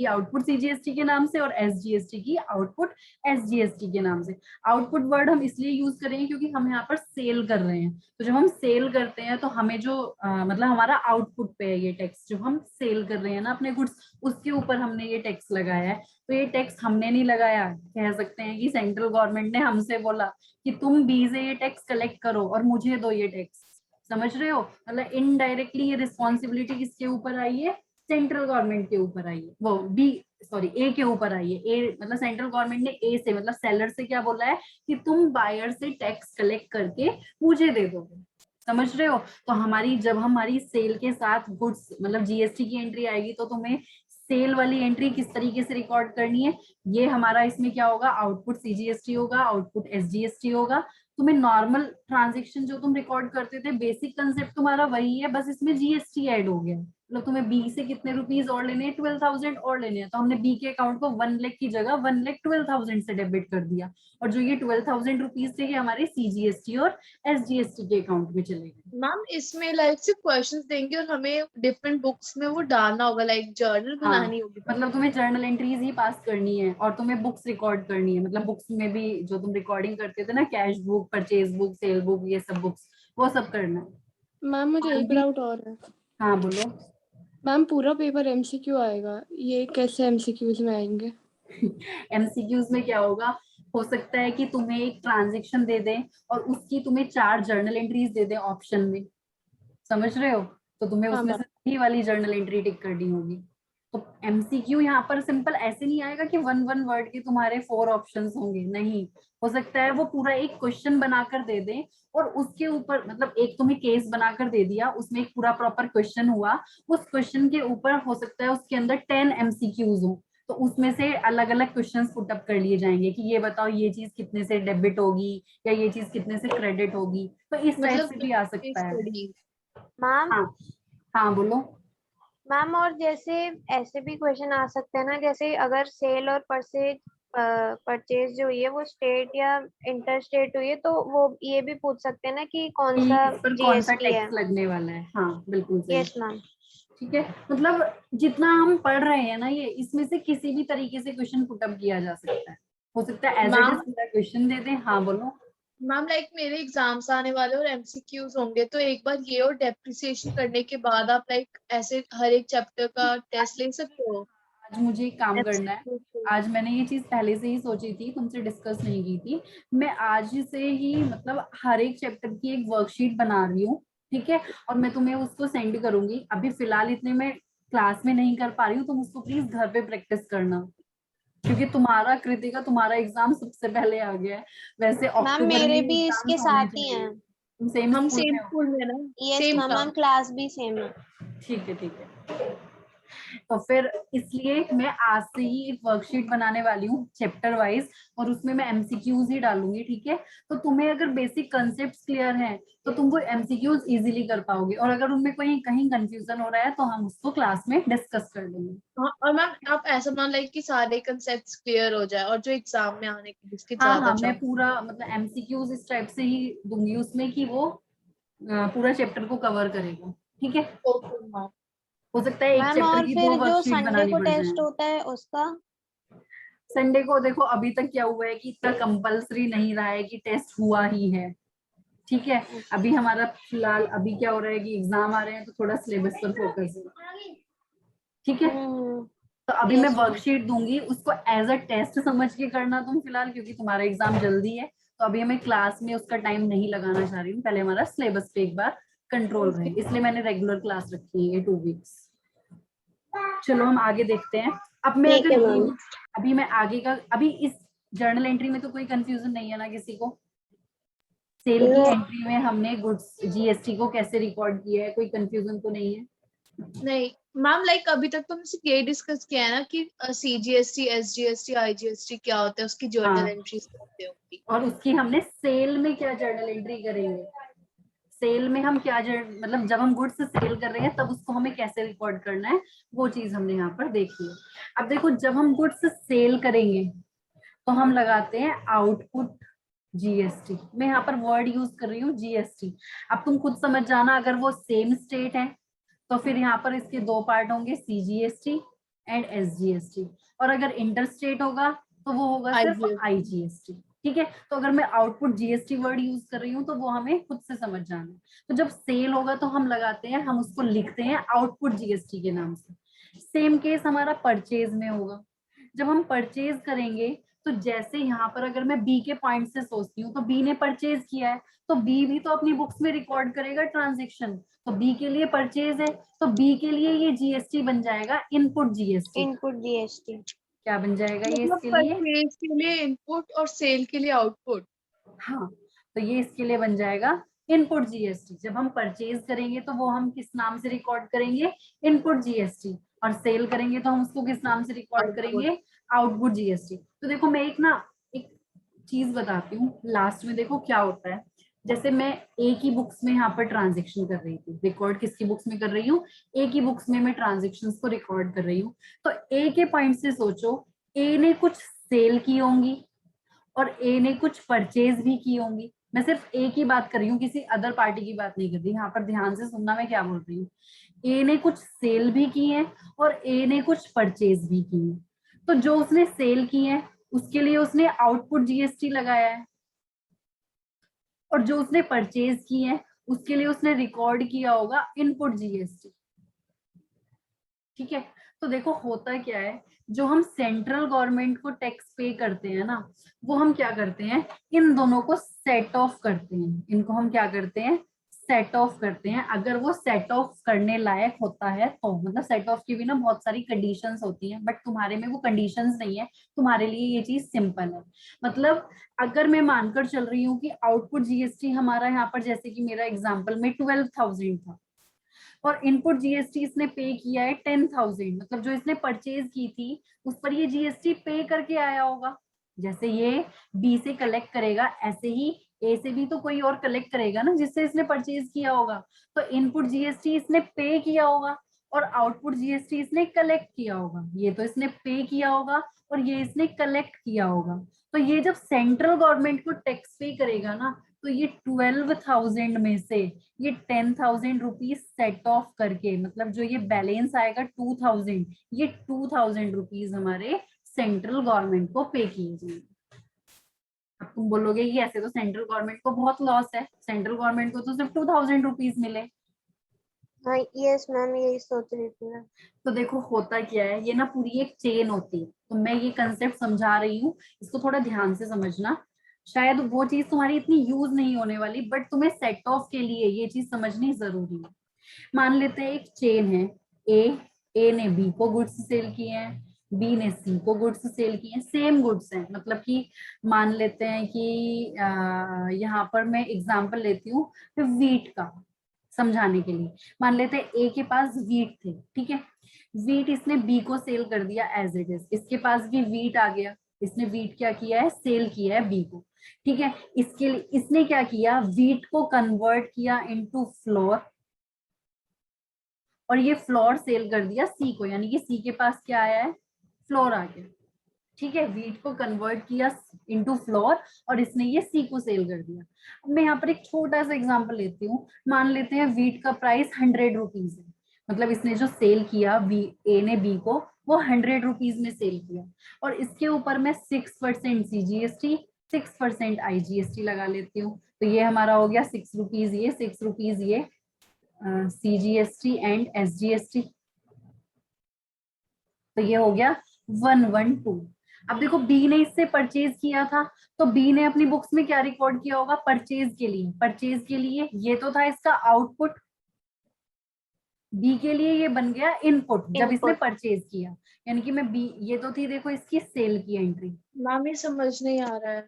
आउटपुट सीजीएसटी के नाम से और एसजीएसटी की आउटपुट एसजीएसटी के नाम से। आउटपुट वर्ड हम इसलिए यूज करेंगे क्योंकि हम यहाँ पर सेल कर रहे हैं, तो जब हम सेल करते हैं तो हमें जो मतलब हमारा आउटपुट पे है ये टैक्स, जो हम सेल कर रहे हैं ना अपने गुड्स, उसके ऊपर हमने ये टैक्स लगाया है। तो ये टैक्स हमने नहीं लगाया, कह सकते हैं कि सेंट्रल गवर्नमेंट ने हमसे बोला कि तुम बी से ये टैक्स कलेक्ट करो और मुझे दो ये टैक्स। समझ रहे हो? मतलब इनडायरेक्टली ये रिस्पॉन्सिबिलिटी किसके ऊपर आई है, सेंट्रल गवर्नमेंट के ऊपर आई है, वो बी सॉरी ए के ऊपर आई है। ए मतलब सेंट्रल गवर्नमेंट ने ए से मतलब सेलर से क्या बोला है कि तुम बायर से टैक्स कलेक्ट करके मुझे दे दोगे। समझ रहे हो? तो हमारी जब हमारी सेल के साथ गुड्स मतलब जीएसटी की एंट्री आएगी, तो तुम्हें सेल वाली एंट्री किस तरीके से रिकॉर्ड करनी है, ये हमारा इसमें क्या होगा, आउटपुट सीजीएसटी होगा, आउटपुट एसजीएसटी होगा। तुम्हें नॉर्मल ट्रांजेक्शन जो तुम रिकॉर्ड करते थे, बेसिक कंसेप्ट तुम्हारा वही है, बस इसमें जीएसटी ऐड हो गया। मतलब तुम्हें बी से कितने रुपीज और लेने हैं, 12,000 और लेने हैं, तो हमने बी के अकाउंट को 1 लाख की जगह 1,12,000 से डेबिट कर दिया, और जो ये 12,000 रुपीज थे ये हमारे सीजीएसटी और एसजीएसटी के अकाउंट में चले गए।
मैम इसमें लाइक सिर्फ क्वेश्चंस देंगे और हमें डिफरेंट बुक्स में वो डालना होगा, लाइक जर्नल बनानी होगी।
मतलब तुम्हें जर्नल एंट्रीज ही पास करनी है और तुम्हें बुक्स रिकॉर्ड करनी है। मतलब बुक्स में भी जो तुम रिकॉर्डिंग करते थे ना, cash book, purchase book, cell book, ये सब बुक्स, वो सब करना है।
मैम मुझे एक डाउट और है।
हाँ बोलो।
मैम पूरा पेपर एमसीक्यू आएगा, ये कैसे एमसीक्यूज में आएंगे?
एमसीक्यूज में क्या होगा, हो सकता है कि तुम्हें एक ट्रांजेक्शन दे दें और उसकी तुम्हें 4 जर्नल एंट्रीज दे दें ऑप्शन में। समझ रहे हो? तो तुम्हें
हाँ
उसमें से सही वाली जर्नल एंट्री टिक करनी होगी। तो एमसीक्यू यहाँ पर सिंपल ऐसे नहीं आएगा कि 1 वर्ड के तुम्हारे 4 ऑप्शंस होंगे, नहीं। हो सकता है वो पूरा एक क्वेश्चन बनाकर दे दें और उसके ऊपर मतलब एक तुम्हें केस बनाकर दे दिया, उसमें एक पूरा प्रॉपर क्वेश्चन हुआ, उस क्वेश्चन के ऊपर हो सकता है उसके अंदर 10 एमसीक्यूज हो, तो उसमें से अलग अलग क्वेश्चंस पुट अप कर लिए जाएंगे कि ये बताओ ये चीज कितने से डेबिट होगी या ये चीज कितने से क्रेडिट होगी। तो इस टाइप से भी आ सकता है।
मैम
हाँ हाँ बोलो।
मैम और जैसे ऐसे भी क्वेश्चन आ सकते हैं ना, जैसे अगर सेल और परचेज जो हुई है वो स्टेट या इंटर स्टेट हुई है, तो वो ये भी पूछ सकते हैं ना कि कौन
कि
सा
इस पर कौन सा
जीएसटी है।
टैक्स लगने वाला है। हाँ बिल्कुल सही।
Yes ma'am.
ठीक है, मतलब जितना हम पढ़ रहे हैं ना, ये इसमें से किसी भी तरीके से क्वेश्चन पुट अप किया जा सकता है। हो सकता है एज इट इज पूरा क्वेश्चन दे दें। हाँ बोलो।
मैम लाइक मेरे एग्जाम्स आने वाले और एमसीक्यूज होंगे, तो एक बार ये और डेप्रिसिएशन करने के बाद आप लाइक ऐसे हर एक चैप्टर का टेस्ट ले सकते हो।
आज मुझे एक काम करना है, आज मैंने ये चीज पहले से ही सोची थी, तुमसे डिस्कस नहीं की थी। मैं आज से ही मतलब हर एक चैप्टर की एक वर्कशीट बना रही हूँ, ठीक है, और मैं तुम्हें उसको सेंड करूंगी। अभी फिलहाल इतने मैं क्लास में नहीं कर पा रही हूँ, तुम उसको प्लीज घर पे प्रैक्टिस करना, क्योंकि तुम्हारा कृतिका तुम्हारा एग्जाम सबसे पहले आ गया है। वैसे
मैम
अक्टूबर
मेरे
में
भी
एग्जाम्स
इसके
होने
साथ ही
चाहिए।
हैं।
तुम सेम
हम
स्कूल
सेम
में हो?
स्कूल में ना।
यस
सेम
मैम,
का
हम क्लास भी सेम है।
ठीक है ठीक है। तो फिर इसलिए मैं आज से ही एक वर्कशीट बनाने वाली हूँ चैप्टर वाइज, और उसमें मैं एमसीक्यूज ही डालूंगी, ठीक है। तो तुम्हें अगर बेसिक कंसेप्ट क्लियर हैं तो तुम वो एमसीक्यूज इजीली कर पाओगे, और अगर उनमें कहीं कहीं कंफ्यूजन हो रहा है तो हम उसको क्लास में डिस्कस कर लेंगे।
हाँ, और मैम आप ऐसा मान लाइक कि सारे कंसेप्ट्स क्लियर हो जाए और जो एग्जाम में आने की जिसके
हाँ
ज्यादा
हाँ, मैं
चांस।
पूरा मतलब एमसीक्यूज इस टाइप से ही दूंगी उसमें कि वो पूरा चैप्टर को कवर करेगा, ठीक है।
Okay ma'am.
हो सकता है एक
मैम
चैप्टर
और
की
फिर
2
जो
वर्कशीट
संडे
बनानी
को
पड़ जाए।
टेस्ट होता है उसका?
संडे को देखो अभी तक क्या हुआ है कि इतना कंपल्सरी नहीं रहा है कि टेस्ट हुआ ही है, ठीक है। अभी हमारा फिलहाल अभी क्या हो रहा है कि एग्जाम आ रहे हैं तो थोड़ा सिलेबस पर फोकस है, ठीक है।
हम्म।
तो अभी मैं
यस मैम।
वर्कशीट दूंगी, उसको एज अ टेस्ट समझ के करना तुम फिलहाल, क्योंकि तुम्हारा एग्जाम जल्दी है। तो अभी हमें क्लास में उसका टाइम नहीं लगाना चाह रही हूँ, पहले हमारा सिलेबस पे एक बार कंट्रोल रहे, इसलिए मैंने रेगुलर क्लास रखी है ये 2 वीक्स। चलो हम आगे देखते हैं। अब मैं
ठीक
अगर
है
ये
मैम।
अभी मैं आगे का, अभी इस जर्नल एंट्री में तो कोई कंफ्यूजन नहीं है ना किसी को? सेल की एंट्री में हमने गुड्स जीएसटी को कैसे रिकॉर्ड किया है, कोई कंफ्यूजन तो नहीं है?
नहीं मैम, लाइक अभी तक तो हमने सिर्फ ये डिस्कस किया है ना कि सीजीएसटी, एसजीएसटी, आईजीएसटी क्या होता है, उसकी जर्नल
हाँ,
एंट्रीज कैसे होंगी।
और उसकी हमने सेल में क्या जर्नल एंट्री करेंगे, सेल में हम क्या मतलब जब हम गुड्स सेल कर रहे हैं तब उसको हमें कैसे रिकॉर्ड करना है, वो चीज हमने यहाँ पर देखी है। अब देखो जब हम गुड्स सेल करेंगे तो हम लगाते हैं आउटपुट जीएसटी। मैं यहाँ पर वर्ड यूज कर रही हूँ जीएसटी, अब तुम खुद समझ जाना। अगर वो सेम स्टेट है तो फिर यहाँ पर इसके 2 पार्ट होंगे, सीजीएसटी एंड एसजीएसटी, और अगर इंटर स्टेट होगा तो वो होगा सिर्फ
आईजीएसटी।
आईजीएसटी, ठीक है। तो अगर मैं आउटपुट जीएसटी वर्ड यूज कर रही हूँ तो वो हमें खुद से समझ जाना है। तो जब सेल होगा तो हम लगाते हैं, हम उसको लिखते हैं आउटपुट जीएसटी के नाम से। सेम केस हमारा परचेज में होगा। जब हम परचेज करेंगे तो जैसे यहाँ पर अगर मैं बी के पॉइंट से सोचती हूँ तो बी ने परचेज किया है, तो बी भी तो अपनी बुक्स में रिकॉर्ड करेगा ट्रांजेक्शन, तो बी के लिए परचेज है, तो बी के लिए ये जीएसटी बन जाएगा इनपुट जीएसटी।
Input GST.
क्या बन जाएगा ये
मतलब
इसके लिए?
परचेज के लिए इनपुट और सेल के लिए आउटपुट।
हाँ, तो ये इसके लिए बन जाएगा इनपुट जीएसटी। जब हम परचेज करेंगे तो वो हम किस नाम से रिकॉर्ड करेंगे, इनपुट जीएसटी, और सेल करेंगे तो हम उसको किस नाम से रिकॉर्ड
आउटपुट।
करेंगे, आउटपुट जीएसटी। तो देखो मैं एक चीज बताती हूँ लास्ट में, देखो क्या होता है। जैसे मैं ए की बुक्स में यहाँ पर ट्रांजेक्शन कर रही थी, रिकॉर्ड किसकी बुक्स में कर रही हूँ, ए की बुक्स में मैं ट्रांजेक्शन्स को रिकॉर्ड कर रही हूँ। तो ए के पॉइंट से सोचो, ए ने कुछ सेल की होंगी और ए ने कुछ परचेज भी की होंगी। मैं सिर्फ ए की बात कर रही हूँ, किसी अदर पार्टी की बात नहीं कर रही, यहाँ पर ध्यान से सुनना मैं क्या बोल रही हूँ। ए ने कुछ सेल भी की है और ए ने कुछ परचेज भी की है। तो जो उसने सेल की है उसके लिए उसने आउटपुट जीएसटी लगाया है, और जो उसने परचेज की है उसके लिए उसने रिकॉर्ड किया होगा इनपुट जीएसटी, ठीक है। तो देखो होता क्या है, जो हम सेंट्रल गवर्नमेंट को टैक्स पे करते हैं ना, वो हम क्या करते हैं, इन दोनों को सेट ऑफ करते हैं। इनको हम क्या करते हैं, सेट ऑफ करते हैं। अगर वो सेट ऑफ करने लायक होता है तो, मतलब सेट ऑफ की भी ना बहुत सारी कंडीशंस होती हैं, बट तुम्हारे में वो कंडीशंस नहीं है, तुम्हारे लिए ये चीज सिंपल है। मतलब अगर मैं मानकर चल रही हूँ कि आउटपुट जीएसटी हमारा यहाँ पर, जैसे कि मेरा एग्जाम्पल में 12,000 था और इनपुट जीएसटी इसने पे किया है 10,000, मतलब जो इसने परचेज की थी उस पर ये जीएसटी पे करके आया होगा। जैसे ये बी से कलेक्ट करेगा, ऐसे ही ए से भी तो कोई और कलेक्ट करेगा ना जिससे इसने परचेज किया होगा। तो इनपुट जीएसटी इसने पे किया होगा और आउटपुट जीएसटी इसने कलेक्ट किया होगा। ये तो इसने पे किया होगा और ये इसने कलेक्ट किया होगा। तो ये जब सेंट्रल गवर्नमेंट को टैक्स पे करेगा ना, तो ये 12,000 में से ये 10,000 रुपीज सेट ऑफ करके, मतलब जो ये बैलेंस आएगा 2,000, ये 2,000 रुपीज हमारे सेंट्रल गवर्नमेंट को पे किए जाएंगे। अब तुम बोलोगे ये ऐसे तो सेंट्रल गवर्नमेंट को बहुत लॉस है, सेंट्रल गवर्नमेंट को तो सिर्फ 2,000 रुपीज मिले।
हाँ यस मैम, यही सोच रही थी मैं।
तो देखो होता क्या है, ये ना पूरी एक चेन होती है। तो मैं ये कंसेप्ट समझा रही हूँ, इसको थोड़ा ध्यान से समझना। शायद वो चीज तुम्हारी इतनी यूज नहीं होने वाली, बट तुम्हें सेट ऑफ के लिए ये चीज समझनी जरूरी है। मान लेते हैं एक चेन है, ए ने बी को गुड्स सेल किए हैं, बी ने सी को गुड्स सेल किए हैं, सेम गुड्स हैं। मतलब कि मान लेते हैं कि यहाँ पर मैं एग्जांपल लेती हूँ वीट का समझाने के लिए। मान लेते हैं ए के पास वीट थे, ठीक है। वीट इसने बी को सेल कर दिया एज इट इज, इसके पास भी वीट आ गया, इसने वीट क्या किया है, सेल किया है बी को। ठीक है, इसके लिए इसने क्या किया, वीट को कन्वर्ट किया इनटू फ्लोर, और ये फ्लोर सेल कर दिया सी को, यानी कि सी के पास क्या आया है, फ्लोर आ गया। ठीक है, वीट को कन्वर्ट किया इनटू फ्लोर और इसने ये सी को सेल कर दिया। अब मैं यहाँ पर एक छोटा सा एग्जांपल लेती हूँ, मान लेते हैं वीट का प्राइस 100 रुपीज है, मतलब इसने जो सेल किया ए ने बी को, वो 100 रुपीज में सेल किया, और इसके ऊपर मैं 6% CGST 6% IGST लगा लेती हूँ, तो ये हमारा हो गया 6 रुपीज, ये 6 रुपीज, ये CGST एंड SGST, तो ये हो गया 112। अब देखो बी ने इससे परचेज किया था, तो बी ने अपनी बुक्स में क्या रिकॉर्ड किया होगा, परचेज के लिए, परचेज के लिए ये तो था इसका आउटपुट, बी के लिए ये बन गया इनपुट जब इसने परचेज किया, यानी कि मैं बी, ये तो थी देखो इसकी सेल की एंट्री।
मैम ये समझ नहीं आ रहा है।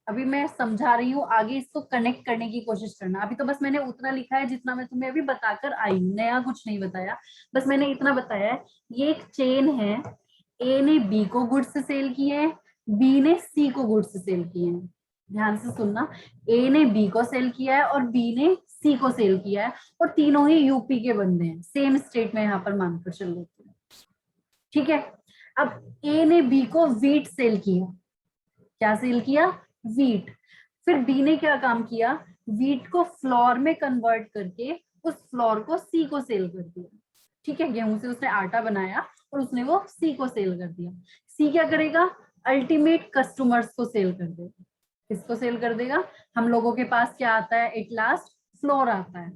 अभी मैं समझा रही हूँ, आगे इसको कनेक्ट करने की कोशिश करना। अभी तो बस मैंने उतना लिखा है जितना मैं तुम्हें अभी बताकर आई हूँ, नया कुछ नहीं बताया, बस मैंने इतना बताया है। ये एक चेन है, ए ने बी को गुड्स सेल किए हैं, बी ने सी को गुड्स सेल किए हैं। ध्यान से सुनना, ए ने बी को सेल किया है और बी ने सी को सेल किया है, और तीनों ही यूपी के बंदे हैं, सेम स्टेट में यहाँ पर मानकर चल लेते हैं। ठीक है, अब ए ने बी को वीट सेल किया, क्या सेल किया, वीट। फिर बी ने क्या काम किया, वीट को फ्लोर में कन्वर्ट करके उस फ्लोर को सी को सेल कर दिया। ठीक है, गेहूं से उसने आटा बनाया और उसने वो सी को सेल कर दिया। सी क्या करेगा, अल्टीमेट कस्टमर्स को सेल कर देगा। किसको सेल कर देगा, हम लोगों के पास क्या आता है, एट लास्ट फ्लोर आता है।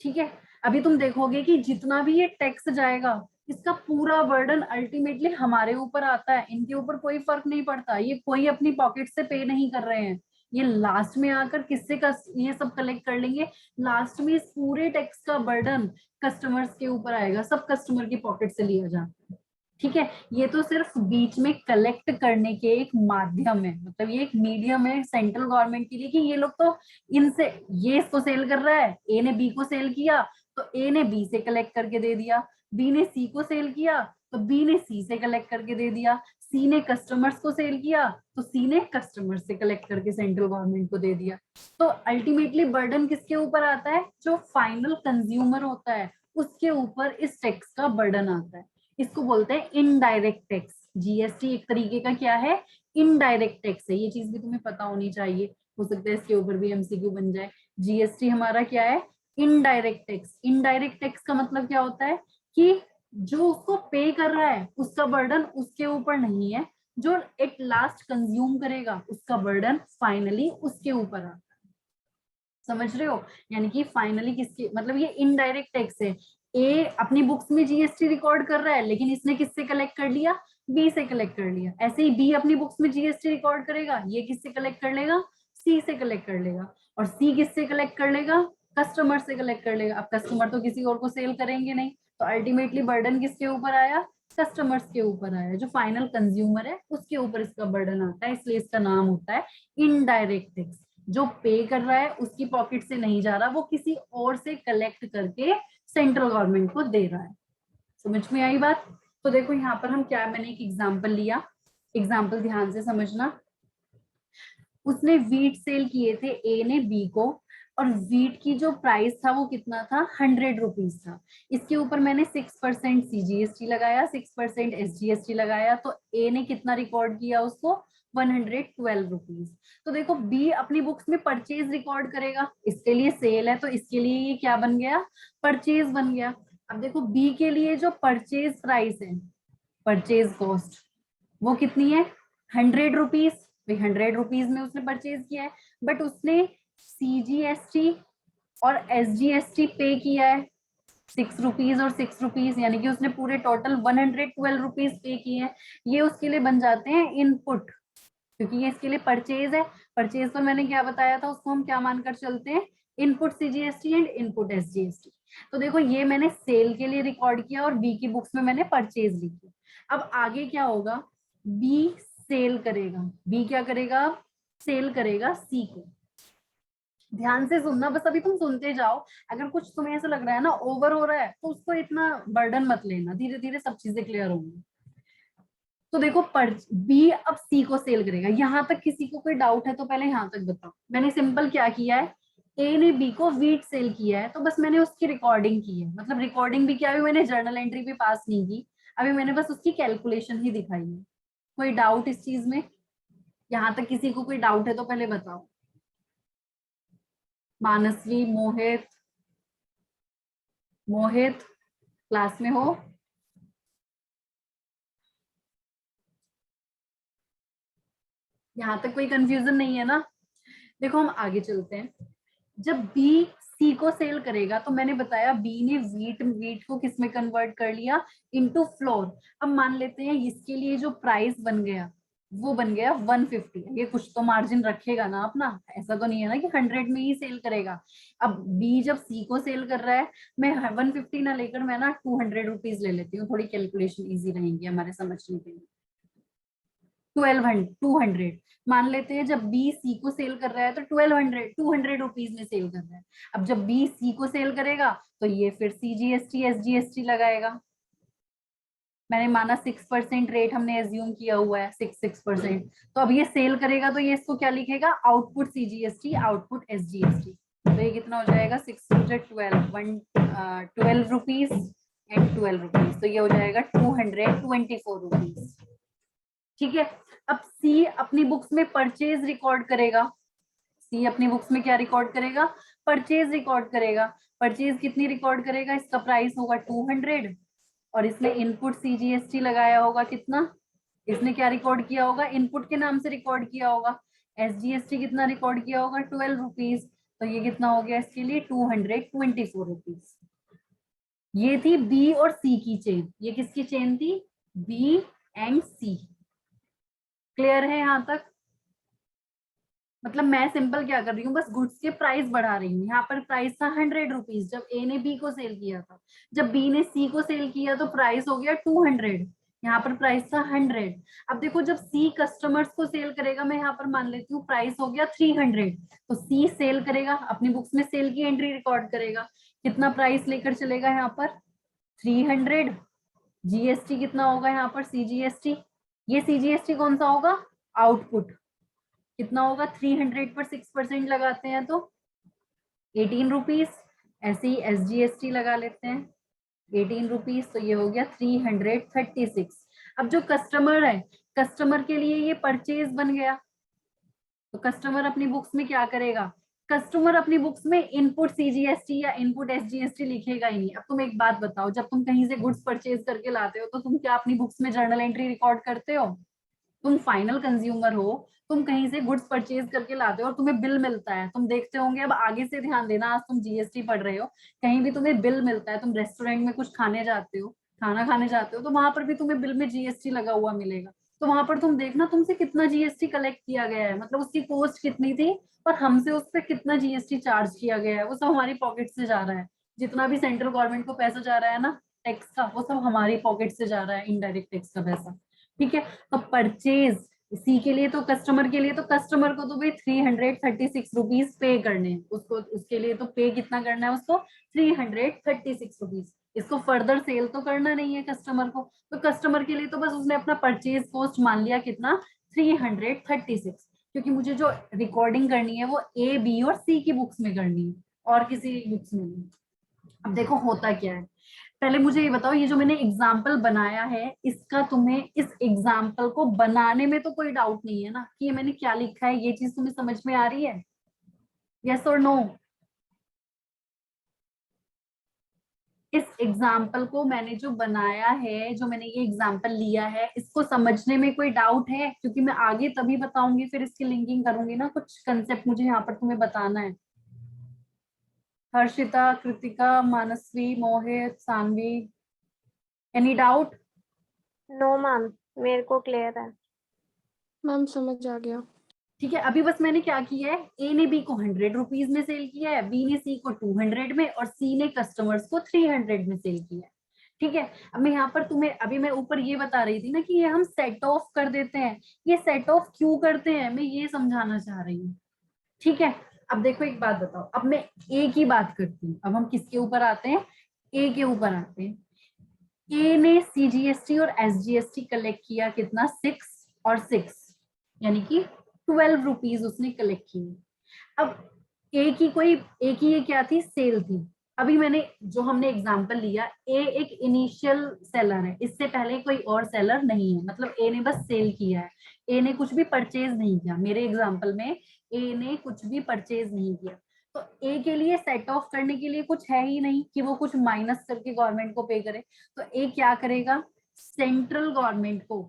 ठीक है, अभी तुम देखोगे कि जितना भी ये टैक्स जाएगा, इसका पूरा बर्डन अल्टीमेटली हमारे ऊपर आता है, इनके ऊपर कोई फर्क नहीं पड़ता, ये कोई अपनी पॉकेट से पे नहीं कर रहे हैं, ये लास्ट में आकर किससे ये सब कलेक्ट कर लेंगे, लास्ट में इस पूरे टैक्स का बर्डन कस्टमर्स के ऊपर आएगा, सब कस्टमर की पॉकेट से लिया जाता है। ठीक है, ये तो सिर्फ बीच में कलेक्ट करने के एक माध्यम है, मतलब ये एक मीडियम है सेंट्रल गवर्नमेंट के लिए, कि ये लोग तो इनसे, ये इसको सेल कर रहा है, ए ने बी को सेल किया तो ए ने बी से कलेक्ट करके दे दिया, बी ने सी को सेल किया तो बी ने सी से कलेक्ट करके दे दिया, सी ने कस्टमर्स को सेल किया तो सी ने कस्टमर से कलेक्ट करके सेंट्रल गवर्नमेंट को दे दिया। तो अल्टीमेटली बर्डन किसके ऊपर आता है, जो फाइनल कंज्यूमर होता है उसके ऊपर इस टैक्स का बर्डन आता है। इसको बोलते हैं इनडायरेक्ट टैक्स। जीएसटी एक तरीके का क्या है, इनडायरेक्ट टैक्स है, ये चीज भी तुम्हें पता होनी चाहिए, हो सकता है इसके ऊपर भी एमसीक्यू बन जाए। जीएसटी हमारा क्या है, इनडायरेक्ट टैक्स। इनडायरेक्ट टैक्स का मतलब क्या होता है कि जो उसको पे कर रहा है उसका बर्डन उसके ऊपर नहीं है, जो एट लास्ट कंज्यूम करेगा उसका बर्डन फाइनली उसके ऊपर आता है। समझ रहे हो, यानी कि फाइनली किसके, मतलब ये इनडायरेक्ट टैक्स है। ए अपनी बुक्स में जीएसटी रिकॉर्ड कर रहा है, लेकिन इसने किससे कलेक्ट कर लिया, बी से कलेक्ट कर लिया। ऐसे ही बी अपनी बुक्स में जीएसटी रिकॉर्ड करेगा, ये किससे कलेक्ट कर लेगा, सी से कलेक्ट कर लेगा, और सी किससे कलेक्ट कर लेगा, कस्टमर से कलेक्ट कर लेगा। अब कस्टमर तो किसी और को सेल करेंगे नहीं, तो अल्टीमेटली बर्डन किसके ऊपर आया, कस्टमर्स के ऊपर आया, जो फाइनल कंज्यूमर है उसके ऊपर इसका बर्डन आता है, इसलिए इसका नाम होता है इनडायरेक्ट टैक्स। जो पे कर रहा है उसकी पॉकेट से नहीं जा रहा, वो किसी और से कलेक्ट करके सेंट्रल गवर्नमेंट को दे रहा है। समझ में आई बात। तो देखो यहाँ पर हम क्या, मैंने एक एग्जांपल लिया, एग्जांपल ध्यान से समझना। उसने वीट सेल किए थे ए ने बी को, और वीट की जो प्राइस था वो कितना था, 100 रुपीज था। इसके ऊपर मैंने 6% CGST लगाया, 6% SGST लगाया, तो ए ने कितना रिकॉर्ड किया उसको, 112 रुपीज। तो देखो बी अपनी बुक्स में परचेज रिकॉर्ड करेगा, इसके लिए सेल है तो इसके लिए ये क्या बन गया, परचेज बन गया। अब देखो बी के लिए जो परचेज प्राइस है, परचेज कॉस्ट, वो कितनी है, 100 रुपीज। 100 रुपीज में उसने परचेज किया है, बट उसने CGST और SGST पे किया है 6 रुपीज और 6 रुपीज, यानी कि उसने पूरे टोटल 112 रुपीज पे किए हैं। ये उसके लिए बन जाते हैं इनपुट, क्योंकि ये इसके लिए परचेज है। परचेज पर मैंने क्या बताया था, उसको हम क्या मानकर चलते हैं, input CGST and input SGST। तो देखो ये मैंने सेल के लिए रिकॉर्ड किया और बी की बुक्स में मैंने परचेज लिखी। अब आगे क्या होगा, बी सेल करेगा, बी क्या करेगा, सेल करेगा सी को। ध्यान से सुनना, बस अभी तुम सुनते जाओ। अगर कुछ तुम्हें ऐसा लग रहा है ना ओवर हो रहा है, तो उसको इतना बर्डन मत लेना, धीरे धीरे सब चीजें क्लियर होंगी। तो देखो बी अब सी को सेल करेगा। यहाँ तक किसी को कोई डाउट है तो पहले यहाँ तक बताओ। मैंने सिंपल क्या किया है, ए ने बी को वीट सेल किया है, तो बस मैंने उसकी रिकॉर्डिंग की है। मतलब रिकॉर्डिंग भी क्या, अभी मैंने जर्नल एंट्री भी पास नहीं की, अभी मैंने बस उसकी कैलकुलेशन ही दिखाई है। कोई डाउट इस चीज में? यहाँ तक किसी को कोई डाउट है तो पहले बताओ। मानसवी, मोहित, मोहित क्लास में हो? यहाँ तक कोई कंफ्यूजन नहीं है ना? देखो हम आगे चलते हैं। जब बी सी को सेल करेगा, तो मैंने बताया बी ने वीट को किस में कन्वर्ट कर लिया, इनटू फ्लोर। अब मान लेते हैं इसके लिए जो प्राइस बन गया वो बन गया 150। ये कुछ तो मार्जिन रखेगा ना अपना, ऐसा तो नहीं है ना कि 100 में ही सेल करेगा। अब बी जब सी को सेल कर रहा है, मैं 150 ना लेकर मैं ना 200 रुपीज ले लेती हूँ, थोड़ी कैलकुलेशन इजी रहेंगी हमारे समझने के लिए। 200 मान लेते हैं, जब बी सी को सेल कर रहा है तो 200 रुपीज में सेल कर रहा है। अब जब बी सी को सेल करेगा तो ये फिर सीजीएसटी एसजीएसटी लगाएगा। मैंने माना 6% रेट हमने एज्यूम किया हुआ है, 6%। तो अब ये सेल करेगा तो ये इसको क्या लिखेगा, आउटपुट सीजीएसटी आउटपुट एसजीएसटी। तो ये कितना हो जाएगा, 12 रुपीज एंड 12 रुपीज, तो ये हो जाएगा 224 रुपीज। ठीक है। अब सी अपनी बुक्स में परचेज रिकॉर्ड करेगा। सी अपनी बुक्स में क्या रिकॉर्ड करेगा, परचेज रिकॉर्ड करेगा। परचेज कितनी रिकॉर्ड करेगा, इसका प्राइस होगा 200 और इसने इनपुट सीजीएसटी लगाया होगा कितना, इसने क्या रिकॉर्ड किया होगा, इनपुट के नाम से रिकॉर्ड किया होगा। एसजीएसटी कितना रिकॉर्ड किया होगा, 12 रुपीज। तो ये कितना हो गया इसके लिए, 224 रुपीज। ये थी बी और सी की चेन। ये किसकी चेन थी, बी एंड सी। क्लियर है यहाँ तक? मतलब मैं सिंपल क्या कर रही हूँ, बस गुड्स के प्राइस बढ़ा रही हूँ। यहाँ पर प्राइस था 100 रुपीज जब ए ने बी को सेल किया था, जब बी ने सी को सेल किया तो प्राइस हो गया 200, यहाँ पर प्राइस था 100। अब देखो जब सी कस्टमर्स को सेल करेगा, मैं यहाँ पर मान लेती हूँ प्राइस हो गया 300, तो सी सेल करेगा, अपनी बुक्स में सेल की एंट्री रिकॉर्ड करेगा, कितना प्राइस लेकर चलेगा यहाँ पर 300। जीएसटी कितना होगा यहाँ पर, सीजीएसटी, ये सीजीएसटी कौन सा होगा, आउटपुट कितना होगा, 300 पर 6% लगाते हैं तो 18 रुपीज। ऐसे ही एसजीएसटी लगा लेते हैं 18 रुपीज, तो ये हो गया 336। अब जो कस्टमर है, कस्टमर के लिए ये परचेज बन गया, तो कस्टमर अपनी बुक्स में क्या करेगा, कस्टमर अपनी बुक्स में इनपुट सीजीएसटी या इनपुट एसजीएसटी लिखेगा ही नहीं। अब तुम एक बात बताओ, जब तुम कहीं से गुड्स परचेज करके लाते हो तो तुम क्या अपनी बुक्स में जर्नल एंट्री रिकॉर्ड करते हो? तुम फाइनल कंज्यूमर हो, तुम कहीं से गुड्स परचेज करके लाते हो और तुम्हें बिल मिलता है, तुम देखते होंगे, अब आगे से ध्यान देना, आज तुम जीएसटी पढ़ रहे हो, कहीं भी तुम्हें बिल मिलता है, तुम रेस्टोरेंट में कुछ खाने जाते हो, खाना खाने जाते हो, तो वहां पर भी तुम्हें बिल में जीएसटी लगा हुआ मिलेगा। तो वहां पर तुम देखना तुमसे कितना जीएसटी कलेक्ट किया गया है, मतलब उसकी कॉस्ट कितनी थी और हमसे उस पर कितना जीएसटी चार्ज किया गया है, वो सब हमारी पॉकेट से जा रहा है। जितना भी सेंट्रल गवर्नमेंट को पैसा जा रहा है ना टैक्स का, वो सब हमारी पॉकेट से जा रहा है, इनडायरेक्ट टैक्स का पैसा। ठीक है। तो परचेज सी के लिए, तो कस्टमर के लिए, तो कस्टमर को तो भाई 336 रुपीज पे करने हैं उसको, उसके लिए तो पे कितना करना है उसको, 336 रुपीज। इसको फर्दर सेल तो करना नहीं है कस्टमर को, तो कस्टमर के लिए तो बस उसने अपना परचेज कॉस्ट मान लिया कितना, 336, क्योंकि मुझे जो रिकॉर्डिंग करनी है वो ए बी और सी की बुक्स में करनी है और किसी बुक्स में नहीं। अब देखो होता क्या है, पहले मुझे ये बताओ, ये जो मैंने एग्जाम्पल बनाया है, इसका तुम्हें इस एग्जाम्पल को बनाने में तो कोई डाउट नहीं है ना कि ये मैंने क्या लिखा है, ये चीज तुम्हें समझ में आ रही है, यस और नो? इस एग्जाम्पल को मैंने जो बनाया है, जो मैंने ये एग्जाम्पल लिया है, इसको समझने में कोई डाउट है? क्योंकि मैं आगे तभी बताऊंगी, फिर इसकी लिंकिंग करूंगी ना, कुछ कंसेप्ट मुझे यहाँ पर तुम्हें बताना है। Harshita, Kritika, Manasvi, Mohit, Saanvi, any doubt?
No ma'am, मेरे को क्लियर है।
मैम समझ आ गया।
ठीक है। अभी बस मैंने क्या किया है, ए ने बी को 100 रुपीज में सेल किया है, बी ने सी को 200 में और सी ने कस्टमर्स को 300 में सेल किया है। ठीक है। अब मैं यहाँ पर तुम्हें, अभी मैं ऊपर ये बता रही थी ना कि ये हम सेट ऑफ कर देते हैं, ये सेट ऑफ क्यों करते हैं मैं ये समझाना चाह रही हूँ। ठीक है। अब देखो एक बात बताओ, अब मैं ए की बात करती हूँ, अब हम किसके ऊपर आते हैं, ए के ऊपर आते हैं। ए ने सीजीएसटी और एसजीएसटी कलेक्ट किया कितना, 6 और 6, यानी कि 12 रुपीज उसने कलेक्ट किए। अब ए की ये क्या थी, सेल थी। अभी मैंने जो हमने एग्जांपल लिया, ए एक इनिशियल सेलर है, इससे पहले कोई और सेलर नहीं है, मतलब ए ने बस सेल किया है, ए ने कुछ भी परचेज नहीं किया। मेरे एग्जांपल में ए ने कुछ भी परचेज नहीं किया, तो ए के लिए सेट ऑफ करने के लिए कुछ है ही नहीं कि वो कुछ माइनस करके गवर्नमेंट को पे करे। तो ए क्या करेगा, सेंट्रल गवर्नमेंट को,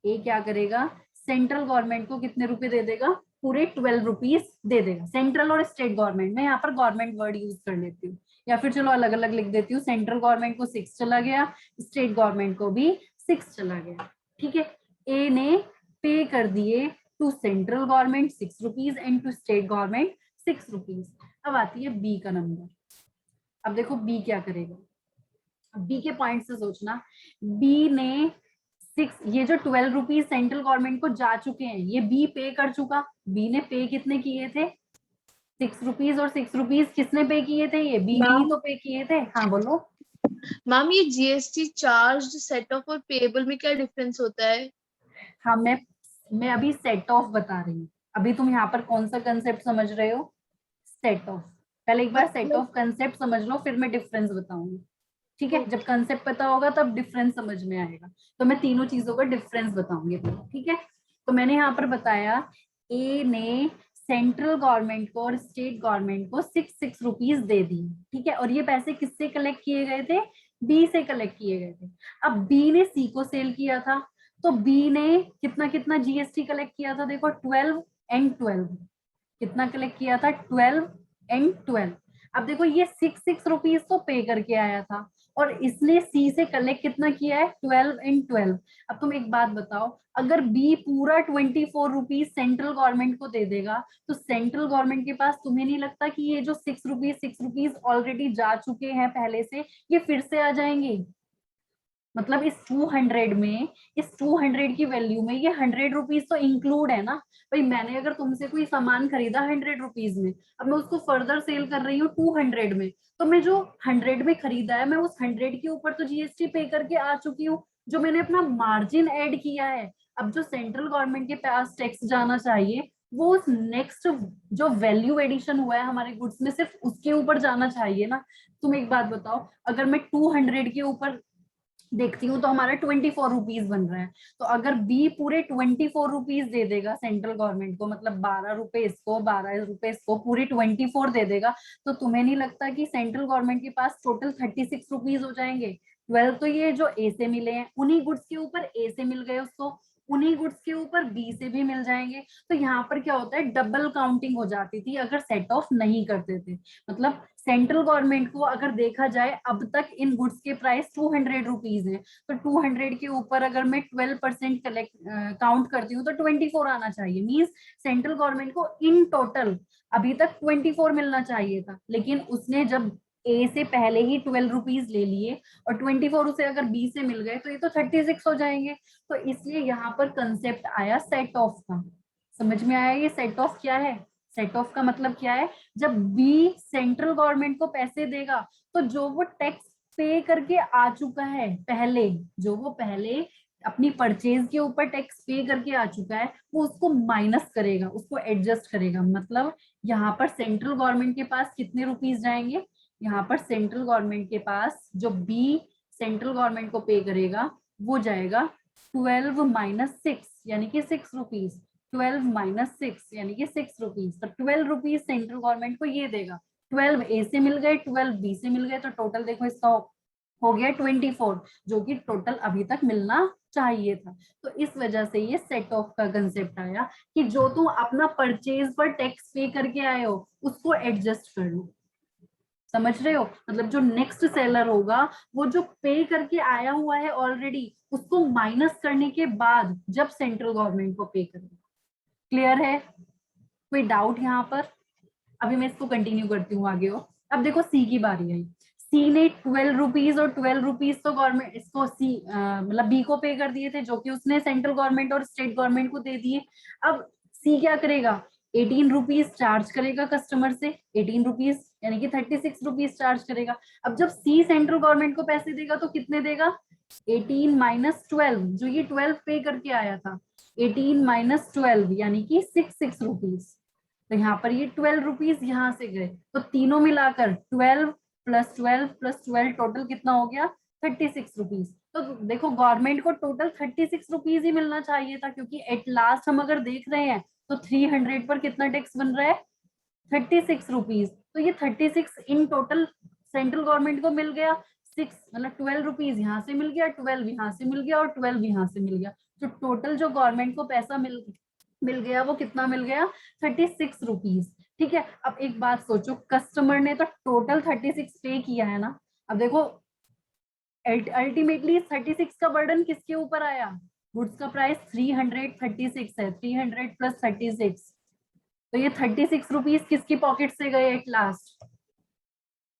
ए क्या करेगा, सेंट्रल गवर्नमेंट को कितने रुपए दे देगा, पूरे 12 रुपीज दे देगा। सेंट्रल और स्टेट गवर्नमेंट, मैं यहाँ पर गवर्नमेंट वर्ड यूज कर लेती हूँ, या फिर चलो अलग अलग लिख देती हूँ। सेंट्रल गवर्नमेंट को 6 चला गया, स्टेट गवर्नमेंट को भी 6 चला गया, ठीक है। ए ने पे कर दिए to central government 6 rupees and to state government 6 rupees. अब आती है बी का नंबर। अब देखो बी क्या करेगा, बी के पॉइंट से सोचना। बी ने 6, ये जो 12 रुपीज सेंट्रल गवर्नमेंट को जा चुके हैं, ये बी पे कर चुका। बी ने पे कितने किए थे, 6 रुपीज, और 6 रुपीज किसने पे किए थे, ये बी ने ही तो पे किए थे। हाँ बोलो
मैम, ये जीएसटी चार्ज, सेट ऑफ और पेएबल में क्या डिफरेंस होता है?
हाँ, मैं अभी सेट ऑफ बता रही हूँ। अभी तुम यहाँ पर कौन सा कंसेप्ट समझ रहे हो, सेट ऑफ। पहले एक बार सेट ऑफ कंसेप्ट समझ लो, फिर मैं डिफरेंस बताऊंगी, ठीक है। जब कंसेप्ट पता होगा तब डिफरेंस समझ में आएगा। तो मैं तीनों चीजों का डिफरेंस बताऊंगी, ठीक है। तो मैंने यहाँ पर बताया, ए ने सेंट्रल गवर्नमेंट को और स्टेट गवर्नमेंट को 6 रुपीज दे दी, ठीक है। और ये पैसे किससे कलेक्ट किए गए थे, बी से कलेक्ट किए गए थे। अब बी ने सी को सेल किया था, तो बी ने कितना कितना जीएसटी कलेक्ट किया था, देखो 12 एंड 12, कितना कलेक्ट किया था, 12 एंड 12। अब देखो ये 6 रुपीज तो पे करके आया था, और इसने सी से कलेक्ट कितना किया है, 12 एंड 12। अब तुम एक बात बताओ, अगर बी पूरा 24 रुपीज सेंट्रल गवर्नमेंट को दे देगा, तो सेंट्रल गवर्नमेंट के पास तुम्हें नहीं लगता कि ये जो 6 रुपीज ऑलरेडी जा चुके हैं पहले से, ये फिर से आ जाएंगे। मतलब इस 200 में, इस 200 की वैल्यू में ये 100 रुपीज तो इंक्लूड है ना। भाई मैंने अगर तुमसे कोई सामान खरीदा 100 रुपीज में, अब मैं उसको फर्दर सेल कर रही हूँ 200 में, तो मैं जो 100 में खरीदा है, मैं उस 100 के ऊपर तो जीएसटी पे करके आ चुकी हूँ, जो मैंने अपना मार्जिन ऐड किया है। अब जो सेंट्रल गवर्नमेंट के पास टैक्स जाना चाहिए, वो उस नेक्स्ट जो वैल्यू एडिशन हुआ है हमारे गुड्स में, सिर्फ उसके ऊपर जाना चाहिए ना। तुम एक बात बताओ, अगर मैं 200 के ऊपर देखती हूँ तो हमारा 24 रुपीज बन रहा है। तो अगर बी पूरे 24 रुपीज दे देगा सेंट्रल गवर्नमेंट को, मतलब 12 रुपए इसको, 12 रुपए इसको, पूरे 24 दे देगा, तो तुम्हें नहीं लगता कि सेंट्रल गवर्नमेंट के पास टोटल 36 रुपीज हो जाएंगे। 12 तो ये जो ए से मिले हैं, उन्हीं गुड्स के ऊपर ए से मिल गए उसको, उन्हीं गुड्स के ऊपर बी से भी मिल जाएंगे। तो यहाँ पर क्या होता है, डबल काउंटिंग हो जाती थी अगर सेट ऑफ नहीं करते थे। मतलब सेंट्रल गवर्नमेंट को अगर देखा जाए, अब तक इन गुड्स के प्राइस 200 रुपीज है, तो 200 के ऊपर अगर मैं 12% कलेक्ट काउंट करती हूँ तो 24 आना चाहिए। मींस सेंट्रल गवर्नमेंट को इन टोटल अभी तक 24 मिलना चाहिए था, लेकिन उसने जब ए से पहले ही 12 रुपीज ले लिए और 24 उसे अगर बी से मिल गए, तो ये तो 36 हो जाएंगे। तो इसलिए यहाँ पर कंसेप्ट आया सेट ऑफ का। समझ में आया ये सेट ऑफ क्या है? सेट ऑफ का मतलब क्या है, जब बी सेंट्रल गवर्नमेंट को पैसे देगा, तो जो वो टैक्स पे करके आ चुका है पहले, जो वो पहले अपनी परचेज के ऊपर टैक्स पे करके आ चुका है, वो उसको माइनस करेगा, उसको एडजस्ट करेगा। मतलब यहाँ पर सेंट्रल गवर्नमेंट के पास कितने रुपीज जाएंगे, यहाँ पर सेंट्रल गवर्नमेंट के पास जो बी सेंट्रल गवर्नमेंट को पे करेगा, वो जाएगा 12 माइनस 6 यानी कि 6 रुपीज, 12 माइनस 6 यानी कि 6 रुपीज। तो 12 रुपीज सेंट्रल गवर्नमेंट को ये देगा, 12 ए से मिल गए, 12 बी से मिल गए, तो टोटल देखो इसका हो गया 24, जो कि टोटल अभी तक मिलना चाहिए था। तो इस वजह से ये सेट ऑफ का कंसेप्ट आया कि जो तुम अपना परचेज पर टैक्स पे करके आए हो, उसको एडजस्ट कर लो। समझ रहे हो? मतलब जो नेक्स्ट सेलर होगा, वो जो पे करके आया हुआ है ऑलरेडी, उसको माइनस करने के बाद जब सेंट्रल गवर्नमेंट को पे करेगा। क्लियर है? कोई डाउट यहाँ पर? अभी मैं इसको कंटिन्यू करती हूँ आगे। हो अब देखो सी की बारी आई। सी ने 12 रुपीज और 12 रुपीज तो गवर्नमेंट इसको सी मतलब बी को पे कर दिए थे, जो कि उसने सेंट्रल गवर्नमेंट और स्टेट गवर्नमेंट को दे दिए। अब सी क्या करेगा, 18 रुपीज चार्ज करेगा कस्टमर से, 18 रुपीज यानी कि 36 रुपीज चार्ज करेगा। अब जब सी सेंट्रल गवर्नमेंट को पैसे देगा तो कितने देगा, 18 माइनस 12, जो ये 12 पे करके आया था, 18 माइनस 12 यानी कि 66 रुपीज। तो यहाँ पर ये 12 रुपीज यहाँ से गए, तो तीनों मिलाकर 12 प्लस 12 प्लस 12 टोटल कितना हो गया, 36 रुपीज। तो देखो गवर्नमेंट को टोटल 36 रुपीज ही मिलना चाहिए था, क्योंकि एट लास्ट हम अगर देख रहे हैं तो 300 पर कितना टैक्स बन रहा है, 36 रुपीज। तो ये 36 इन टोटल सेंट्रल गवर्नमेंट को मिल गया, 6 मतलब 12 रुपीज यहाँ से मिल गया, 12 यहाँ से मिल गया और 12 यहाँ से मिल गया। तो टोटल जो गवर्नमेंट को पैसा मिल गया वो कितना मिल गया, 36 रुपीज। ठीक है, अब एक बात सोचो, कस्टमर ने तो टोटल 36 पे किया है ना। अब देखो अल्टीमेटली 36 का बर्डन किसके ऊपर आया, गुड्स का प्राइस 336 है, 300 प्लस 36, तो ये 36 रुपीज किसकी पॉकेट से गए एट लास्ट।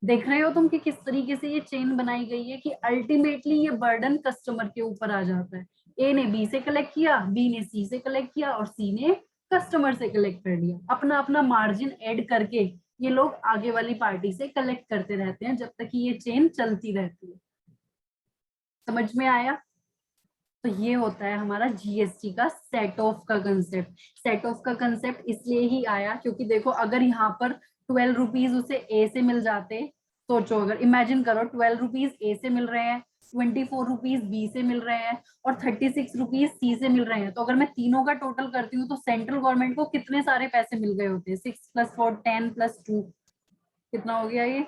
देख रहे हो तुम कि किस तरीके से ये चेन बनाई गई है कि अल्टीमेटली ये बर्डन कस्टमर के ऊपर आ जाता है। ए ने बी से कलेक्ट किया, बी ने सी से कलेक्ट किया और सी ने कस्टमर से कलेक्ट कर लिया। अपना अपना मार्जिन ऐड करके ये लोग आगे वाली पार्टी से कलेक्ट करते रहते हैं जब तक कि ये चेन चलती रहती है। समझ में आया? तो ये होता है हमारा जीएसटी का सेट ऑफ का कंसेप्ट। सेट ऑफ का कंसेप्ट इसलिए ही आया क्योंकि देखो अगर यहाँ पर 12 रुपीज उसे ए से मिल जाते, सोचो अगर इमेजिन करो 12 रुपीज ए से मिल रहे हैं, 24 रुपीज बी से मिल रहे हैं और 36 रुपीज सी से मिल रहे हैं, तो अगर मैं तीनों का टोटल करती हूँ तो सेंट्रल गवर्नमेंट को कितने सारे पैसे मिल गए होते हैं, 6 + 4 10 + 2 कितना हो गया, ये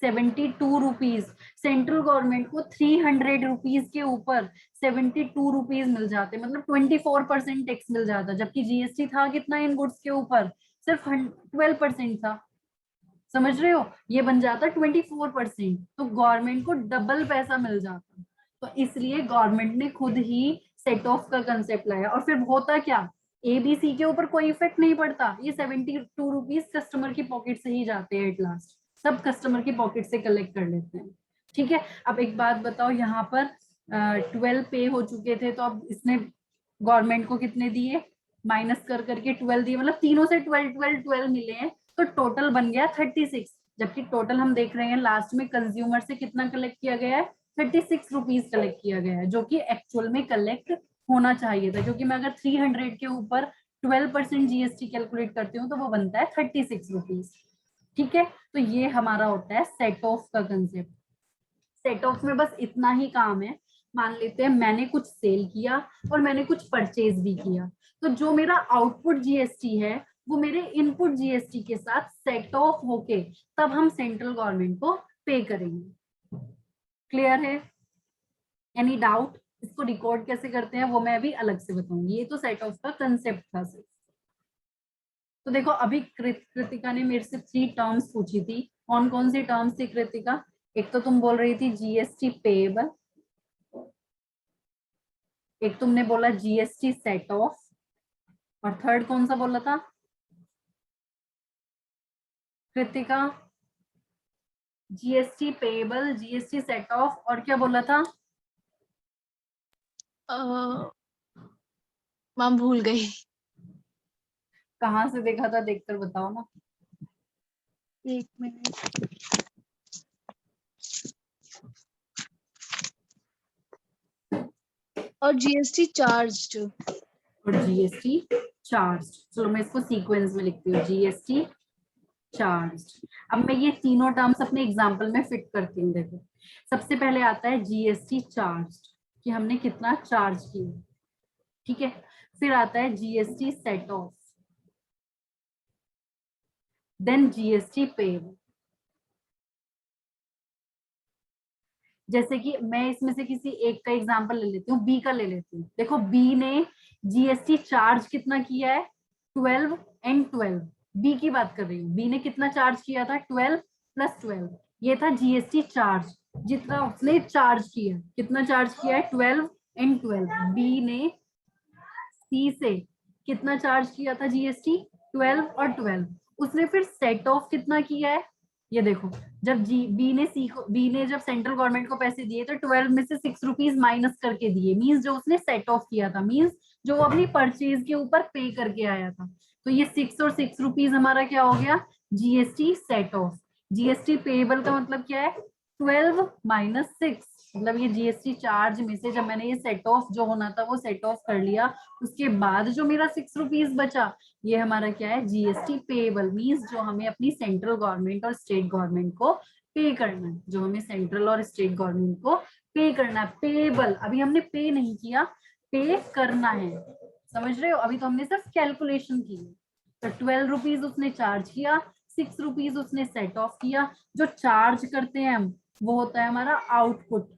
72 रुपीज। सेंट्रल गवर्नमेंट को 300 रुपीज के ऊपर 72 रुपीज मिल जाते, मतलब 24% टैक्स मिल जाता, जबकि जीएसटी था कितना इन गुड्स के ऊपर, सिर्फ 12% था। समझ रहे हो, ये बन जाता 24%, तो गवर्नमेंट को डबल पैसा मिल जाता। तो इसलिए गवर्नमेंट ने खुद ही सेट ऑफ का कंसेप्ट लाया। और फिर होता क्या, एबीसी के ऊपर कोई इफेक्ट नहीं पड़ता, ये 72 रुपीज कस्टमर की पॉकेट से ही जाते हैं एट लास्ट, सब कस्टमर की पॉकेट से कलेक्ट कर लेते हैं। ठीक है, अब एक बात बताओ, यहाँ पर 12 पे हो चुके थे, तो अब इसने गवर्नमेंट को कितने दिए, माइनस कर करके 12 दिए, मतलब तीनों से 12 12 12 मिले हैं, तो टोटल बन गया 36। जबकि टोटल हम देख रहे हैं लास्ट में कंज्यूमर से कितना कलेक्ट किया गया है, 36 रुपीज कलेक्ट किया गया है, जो कि एक्चुअल में कलेक्ट होना चाहिए था, क्योंकि मैं अगर 300 के ऊपर 12% जीएसटी कैलकुलेट करती हूँ तो वो बनता है 36 रुपीज। ठीक है, तो ये हमारा होता है सेट ऑफ का कंसेप्ट। सेट ऑफ में बस इतना ही काम है, मान लेते हैं मैंने कुछ सेल किया और मैंने कुछ परचेज भी किया, तो जो मेरा आउटपुट जीएसटी है वो मेरे इनपुट जीएसटी के साथ सेट ऑफ होके तब हम सेंट्रल गवर्नमेंट को पे करेंगे। क्लियर है? Any doubt? इसको रिकॉर्ड कैसे करते हैं वो मैं अभी अलग से बताऊंगी, ये तो सेट ऑफ का कंसेप्ट था सिर्फ। तो देखो अभी कृतिका ने मेरे से 3 टर्म्स पूछी थी, कौन कौन सी टर्म्स थी कृतिका? एक तो तुम बोल रही थी जीएसटी पेएबल, एक तुमने बोला जीएसटी सेट ऑफ, और थर्ड कौन सा बोला था Kritika? GST payable, GST set of, और क्या बोला था?
मैम भूल गई।
कहाँ से देखा था, देखकर बताओ ना।
1 मिनट। और जीएसटी चार्ज,
और जीएसटी चार्ज, चलो मैं इसको सीक्वेंस में लिखती हूँ, जीएसटी चार्ज। अब मैं ये तीनों टर्म्स अपने एग्जांपल में फिट करती हूँ। देखो सबसे पहले आता है जीएसटी चार्ज, कि हमने कितना चार्ज किया, ठीक है। फिर आता है GST set off, then GST paid. जैसे कि मैं इसमें से किसी एक का एग्जांपल ले लेती हूँ, बी का ले लेती हूँ। देखो बी ने जीएसटी चार्ज कितना किया है, 12 एंड 12, बी की बात कर रही हूँ। बी ने कितना चार्ज किया था, 12 + 12, ये था जीएसटी चार्ज, जितना उसने चार्ज किया। कितना चार्ज किया है, 12 एंड 12। बी ने सी से कितना चार्ज किया था जीएसटी, 12 और 12। उसने फिर सेट ऑफ कितना किया है, ये देखो, जब बी ने जब सेंट्रल गवर्नमेंट को पैसे दिए तो 12 में से 6 रुपीज माइनस करके दिए, मींस जो उसने सेट ऑफ किया था, मींस जो वो अपनी परचेज के ऊपर पे करके आया था। तो ये 6 और 6 रुपीज हमारा क्या हो गया, GST set of. GST payable का मतलब क्या है, 12 माइनस 6, मतलब ये जीएसटी चार्ज में से जब मैंने ये सेट ऑफ जो होना था वो सेट ऑफ कर लिया, उसके बाद जो मेरा 6 रुपीज बचा, ये हमारा क्या है, जीएसटी पेएबल, मींस जो हमें अपनी सेंट्रल गवर्नमेंट और स्टेट गवर्नमेंट को पे करना है, जो हमें सेंट्रल और स्टेट गवर्नमेंट को पे करना है। पेएबल, अभी हमने पे नहीं किया, पे करना है, समझ रहे हो, अभी तो हमने सिर्फ कैलकुलेशन की है। तो 12 रुपीज उसने चार्ज किया, 6 रुपीज उसने सेट ऑफ किया। जो चार्ज करते हैं हम, वो होता है हमारा आउटपुट,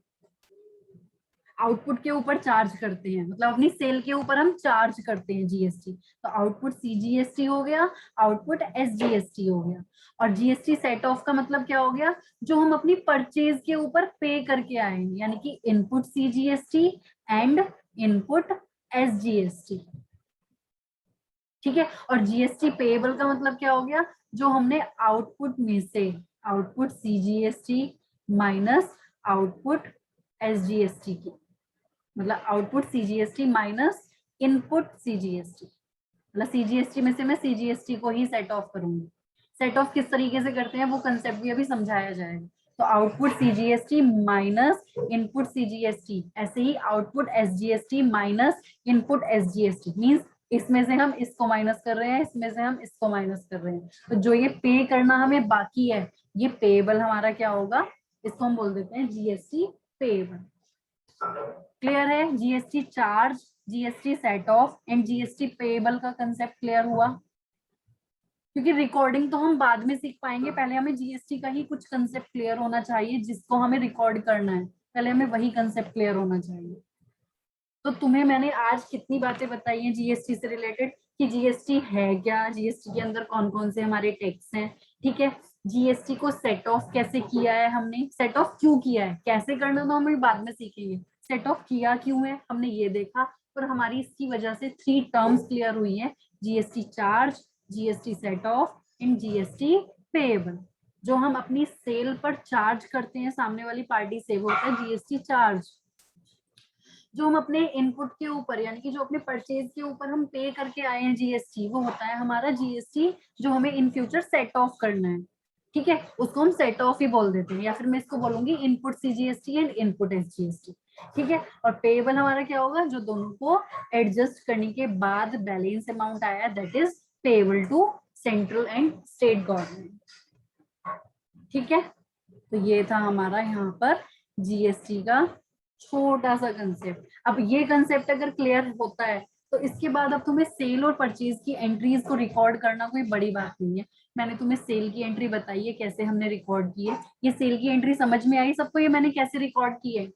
आउटपुट के ऊपर चार्ज करते हैं, मतलब अपनी सेल के ऊपर हम चार्ज करते हैं जीएसटी। तो आउटपुट सीजीएसटी हो गया, आउटपुट एसजीएसटी हो गया। और जीएसटी सेट ऑफ का मतलब क्या हो गया, जो हम अपनी परचेज के ऊपर पे करके आए हैं, यानी कि input CGST and input SGST, ठीक है। और जीएसटी पेएबल का मतलब क्या हो गया, जो हमने आउटपुट में से, output CGST minus output SGST की, मतलब output CGST minus input CGST, मतलब सीजीएसटी में से मैं सीजीएसटी को ही सेट ऑफ करूंगी। सेट ऑफ किस तरीके से करते हैं वो कंसेप्ट भी अभी समझाया जाएगा। तो output CGST minus input CGST, ऐसे ही output SGST minus input SGST, means इसमें से हम इसको माइनस कर रहे हैं, इसमें से हम इसको माइनस कर रहे हैं। तो जो ये पे करना हमें बाकी है, ये पेएबल हमारा क्या होगा, इसको हम बोल देते हैं जीएसटी पेएबल। क्लियर है, GST charge, GST set of and GST payable का कंसेप्ट क्लियर हुआ। क्योंकि रिकॉर्डिंग तो हम बाद में सीख पाएंगे, पहले हमें जीएसटी का ही कुछ कंसेप्ट क्लियर होना चाहिए, जिसको हमें रिकॉर्ड करना है, पहले हमें वही कंसेप्ट क्लियर होना चाहिए। तो तुम्हें मैंने आज कितनी बातें बताई हैं जीएसटी से रिलेटेड, कि जीएसटी है क्या, जीएसटी के अंदर कौन कौन से हमारे टैक्स हैं, ठीक है। जीएसटी को सेट ऑफ कैसे किया है हमने, सेट ऑफ क्यों किया है, कैसे करना तो हम बाद में सीखेंगे, सेट ऑफ किया क्यों है हमने ये देखा। और हमारी इसकी वजह से 3 टर्म्स क्लियर हुई हैं, GST charge, GST set of and GST payable. जो हम अपनी सेल पर चार्ज करते हैं सामने वाली पार्टी से, वो होता है जीएसटी चार्ज। जो हम अपने इनपुट के ऊपर, यानी कि जो अपने परचेज के ऊपर हम पे करके आए हैं जीएसटी, वो होता है हमारा जीएसटी जो हमें इन फ्यूचर सेट ऑफ करना है, ठीक है, उसको हम सेट ऑफ ही बोल देते हैं, या फिर मैं इसको बोलूंगी input CGST and input SGST, ठीक है। और पेएबल हमारा क्या होगा, जो दोनों को एडजस्ट करने के बाद बैलेंस अमाउंट आया, that is payable to central and state government, ठीक है। तो ये था हमारा यहाँ पर जीएसटी का छोटा सा कंसेप्ट। अब ये कंसेप्ट अगर क्लियर होता है तो इसके बाद अब तुम्हें सेल और परचेज की एंट्रीज को रिकॉर्ड करना कोई बड़ी बात नहीं है। मैंने तुम्हें सेल की एंट्री बताई है, कैसे हमने रिकॉर्ड की है, ये सेल की एंट्री समझ में आई सबको, ये मैंने कैसे रिकॉर्ड की है।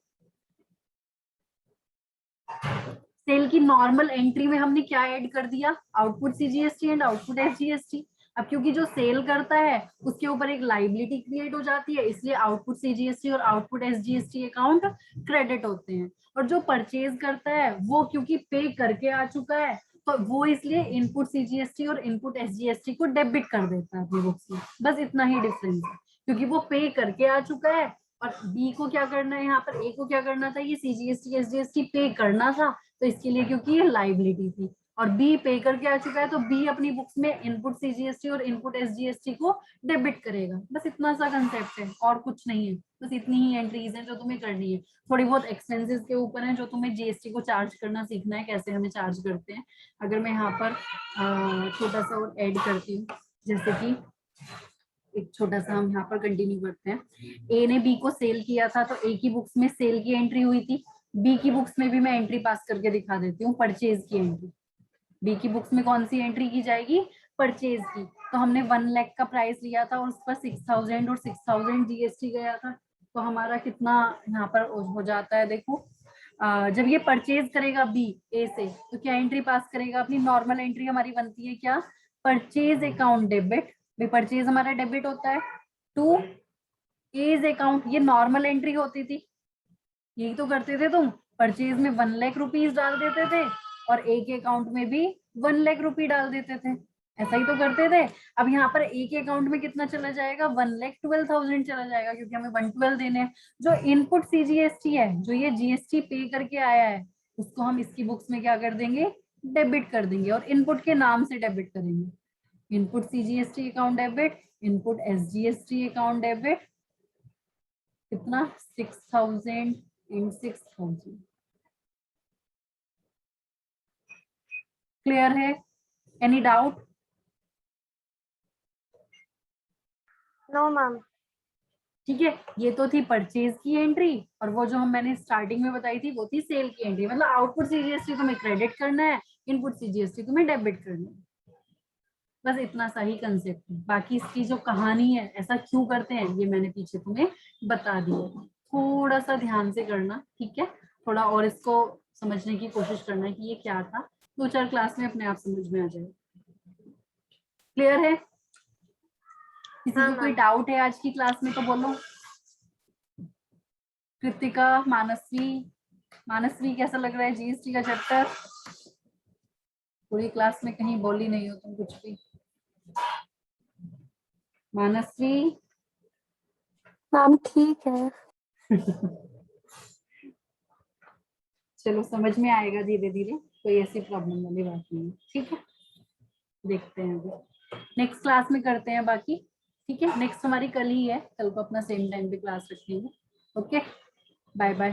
सेल की नॉर्मल एंट्री में हमने क्या ऐड कर दिया, output CGST and output SGST. अब क्योंकि जो सेल करता है उसके ऊपर एक लाइबिलिटी क्रिएट हो जाती है, इसलिए आउटपुट सीजीएसटी और आउटपुट एसजीएसटी अकाउंट क्रेडिट होते हैं। और जो परचेज करता है वो क्योंकि पे करके आ चुका है, तो वो इसलिए इनपुट सीजीएसटी और इनपुट एसजीएसटी को डेबिट कर देता है अपनी बुक्स में। बस इतना ही डिफरेंस है, क्योंकि वो पे करके आ चुका है। और बी को क्या करना है, यहाँ पर ए को क्या करना था, ये सीजीएसटी एसजीएसटी पे करना था, तो इसके लिए क्योंकि ये लाइबिलिटी थी। और बी पे करके आ चुका है, तो बी अपनी बुक्स में इनपुट सीजीएसटी और इनपुट एसजीएसटी को डेबिट करेगा। बस इतना सा कंसेप्ट है, और कुछ नहीं है, बस इतनी ही एंट्रीज है जो तुम्हें करनी है। थोड़ी बहुत एक्सपेंसेस के ऊपर है जो तुम्हें जीएसटी को चार्ज करना सीखना है, कैसे हमें चार्ज करते हैं। अगर मैं यहाँ पर छोटा सा और ऐड करती हूँ, जैसे कि एक छोटा सा हम यहाँ पर कंटिन्यू करते हैं। ए ने बी को सेल किया था, तो ए की बुक्स में सेल की एंट्री हुई थी, बी की बुक्स में भी मैं एंट्री पास करके दिखा देती हूँ, परचेज की एंट्री। बी की बुक्स में कौन सी एंट्री की जाएगी, परचेज की। तो हमने 1 लाख का प्राइस लिया था और उस पर 6000 और 6000 जीएसटी गया था, तो हमारा कितना यहाँ पर हो जाता है, देखो जब ये परचेज करेगा बी ए से, तो क्या एंट्री पास करेगा, अपनी नॉर्मल एंट्री हमारी बनती है क्या, परचेज अकाउंट डेबिट, परचेज हमारा डेबिट होता है, टू एज अकाउंट, ये नॉर्मल एंट्री होती थी, यही तो करते थे तुम, परचेज में 1 लाख रुपीज डाल देते थे और ए के अकाउंट में भी 1 लाख रुपए डाल देते थे। ऐसा ही तो करते थे। अब यहाँ पर एक अकाउंट में कितना चला जाएगा, 1,12,000 चला जाएगा, क्योंकि हमें 112 देने हैं। जो इनपुट सीजीएसटी है, जो ये जीएसटी पे करके आया है, उसको हम इसकी बुक्स में क्या कर देंगे, डेबिट कर देंगे, और इनपुट के नाम से डेबिट करेंगे। Input CGST account debit, input SGST account debit, कितना 6,000 एंड 6,000। क्लियर है? Any doubt?
No ma'am.
ठीक है, ये तो थी परचेज की एंट्री, और वो जो मैंने स्टार्टिंग में बताई थी वो थी सेल की एंट्री। मतलब आउटपुट सीजीएसटी तुम्हें क्रेडिट करना है, इनपुट सीजीएसटी तुम्हें डेबिट करना है। बस इतना सा ही कंसेप्ट है। बाकी इसकी जो कहानी है, ऐसा क्यों करते हैं, ये मैंने पीछे तुम्हें बता दिया। थोड़ा सा ध्यान से करना, ठीक है? थोड़ा और इसको समझने की कोशिश करना कि ये क्या था। 2-4 क्लास में अपने आप समझ में आ जाएगा। क्लियर है? किसी
हाँ
को कोई
मैम।
डाउट है आज की क्लास में तो बोलो। कृतिका, मानसवी कैसा लग रहा है जीएसटी का चैप्टर? पूरी क्लास में कहीं बोली नहीं हो तुम कुछ भी। मानसवी?
मैम ठीक है।
चलो, समझ में आएगा धीरे धीरे, कोई ऐसी प्रॉब्लम वाली बात नहीं है। ठीक है, देखते हैं अभी नेक्स्ट क्लास में करते हैं बाकी। ठीक है, नेक्स्ट हमारी कल ही है, कल को अपना सेम टाइम पे क्लास रखेंगे। Okay, bye bye.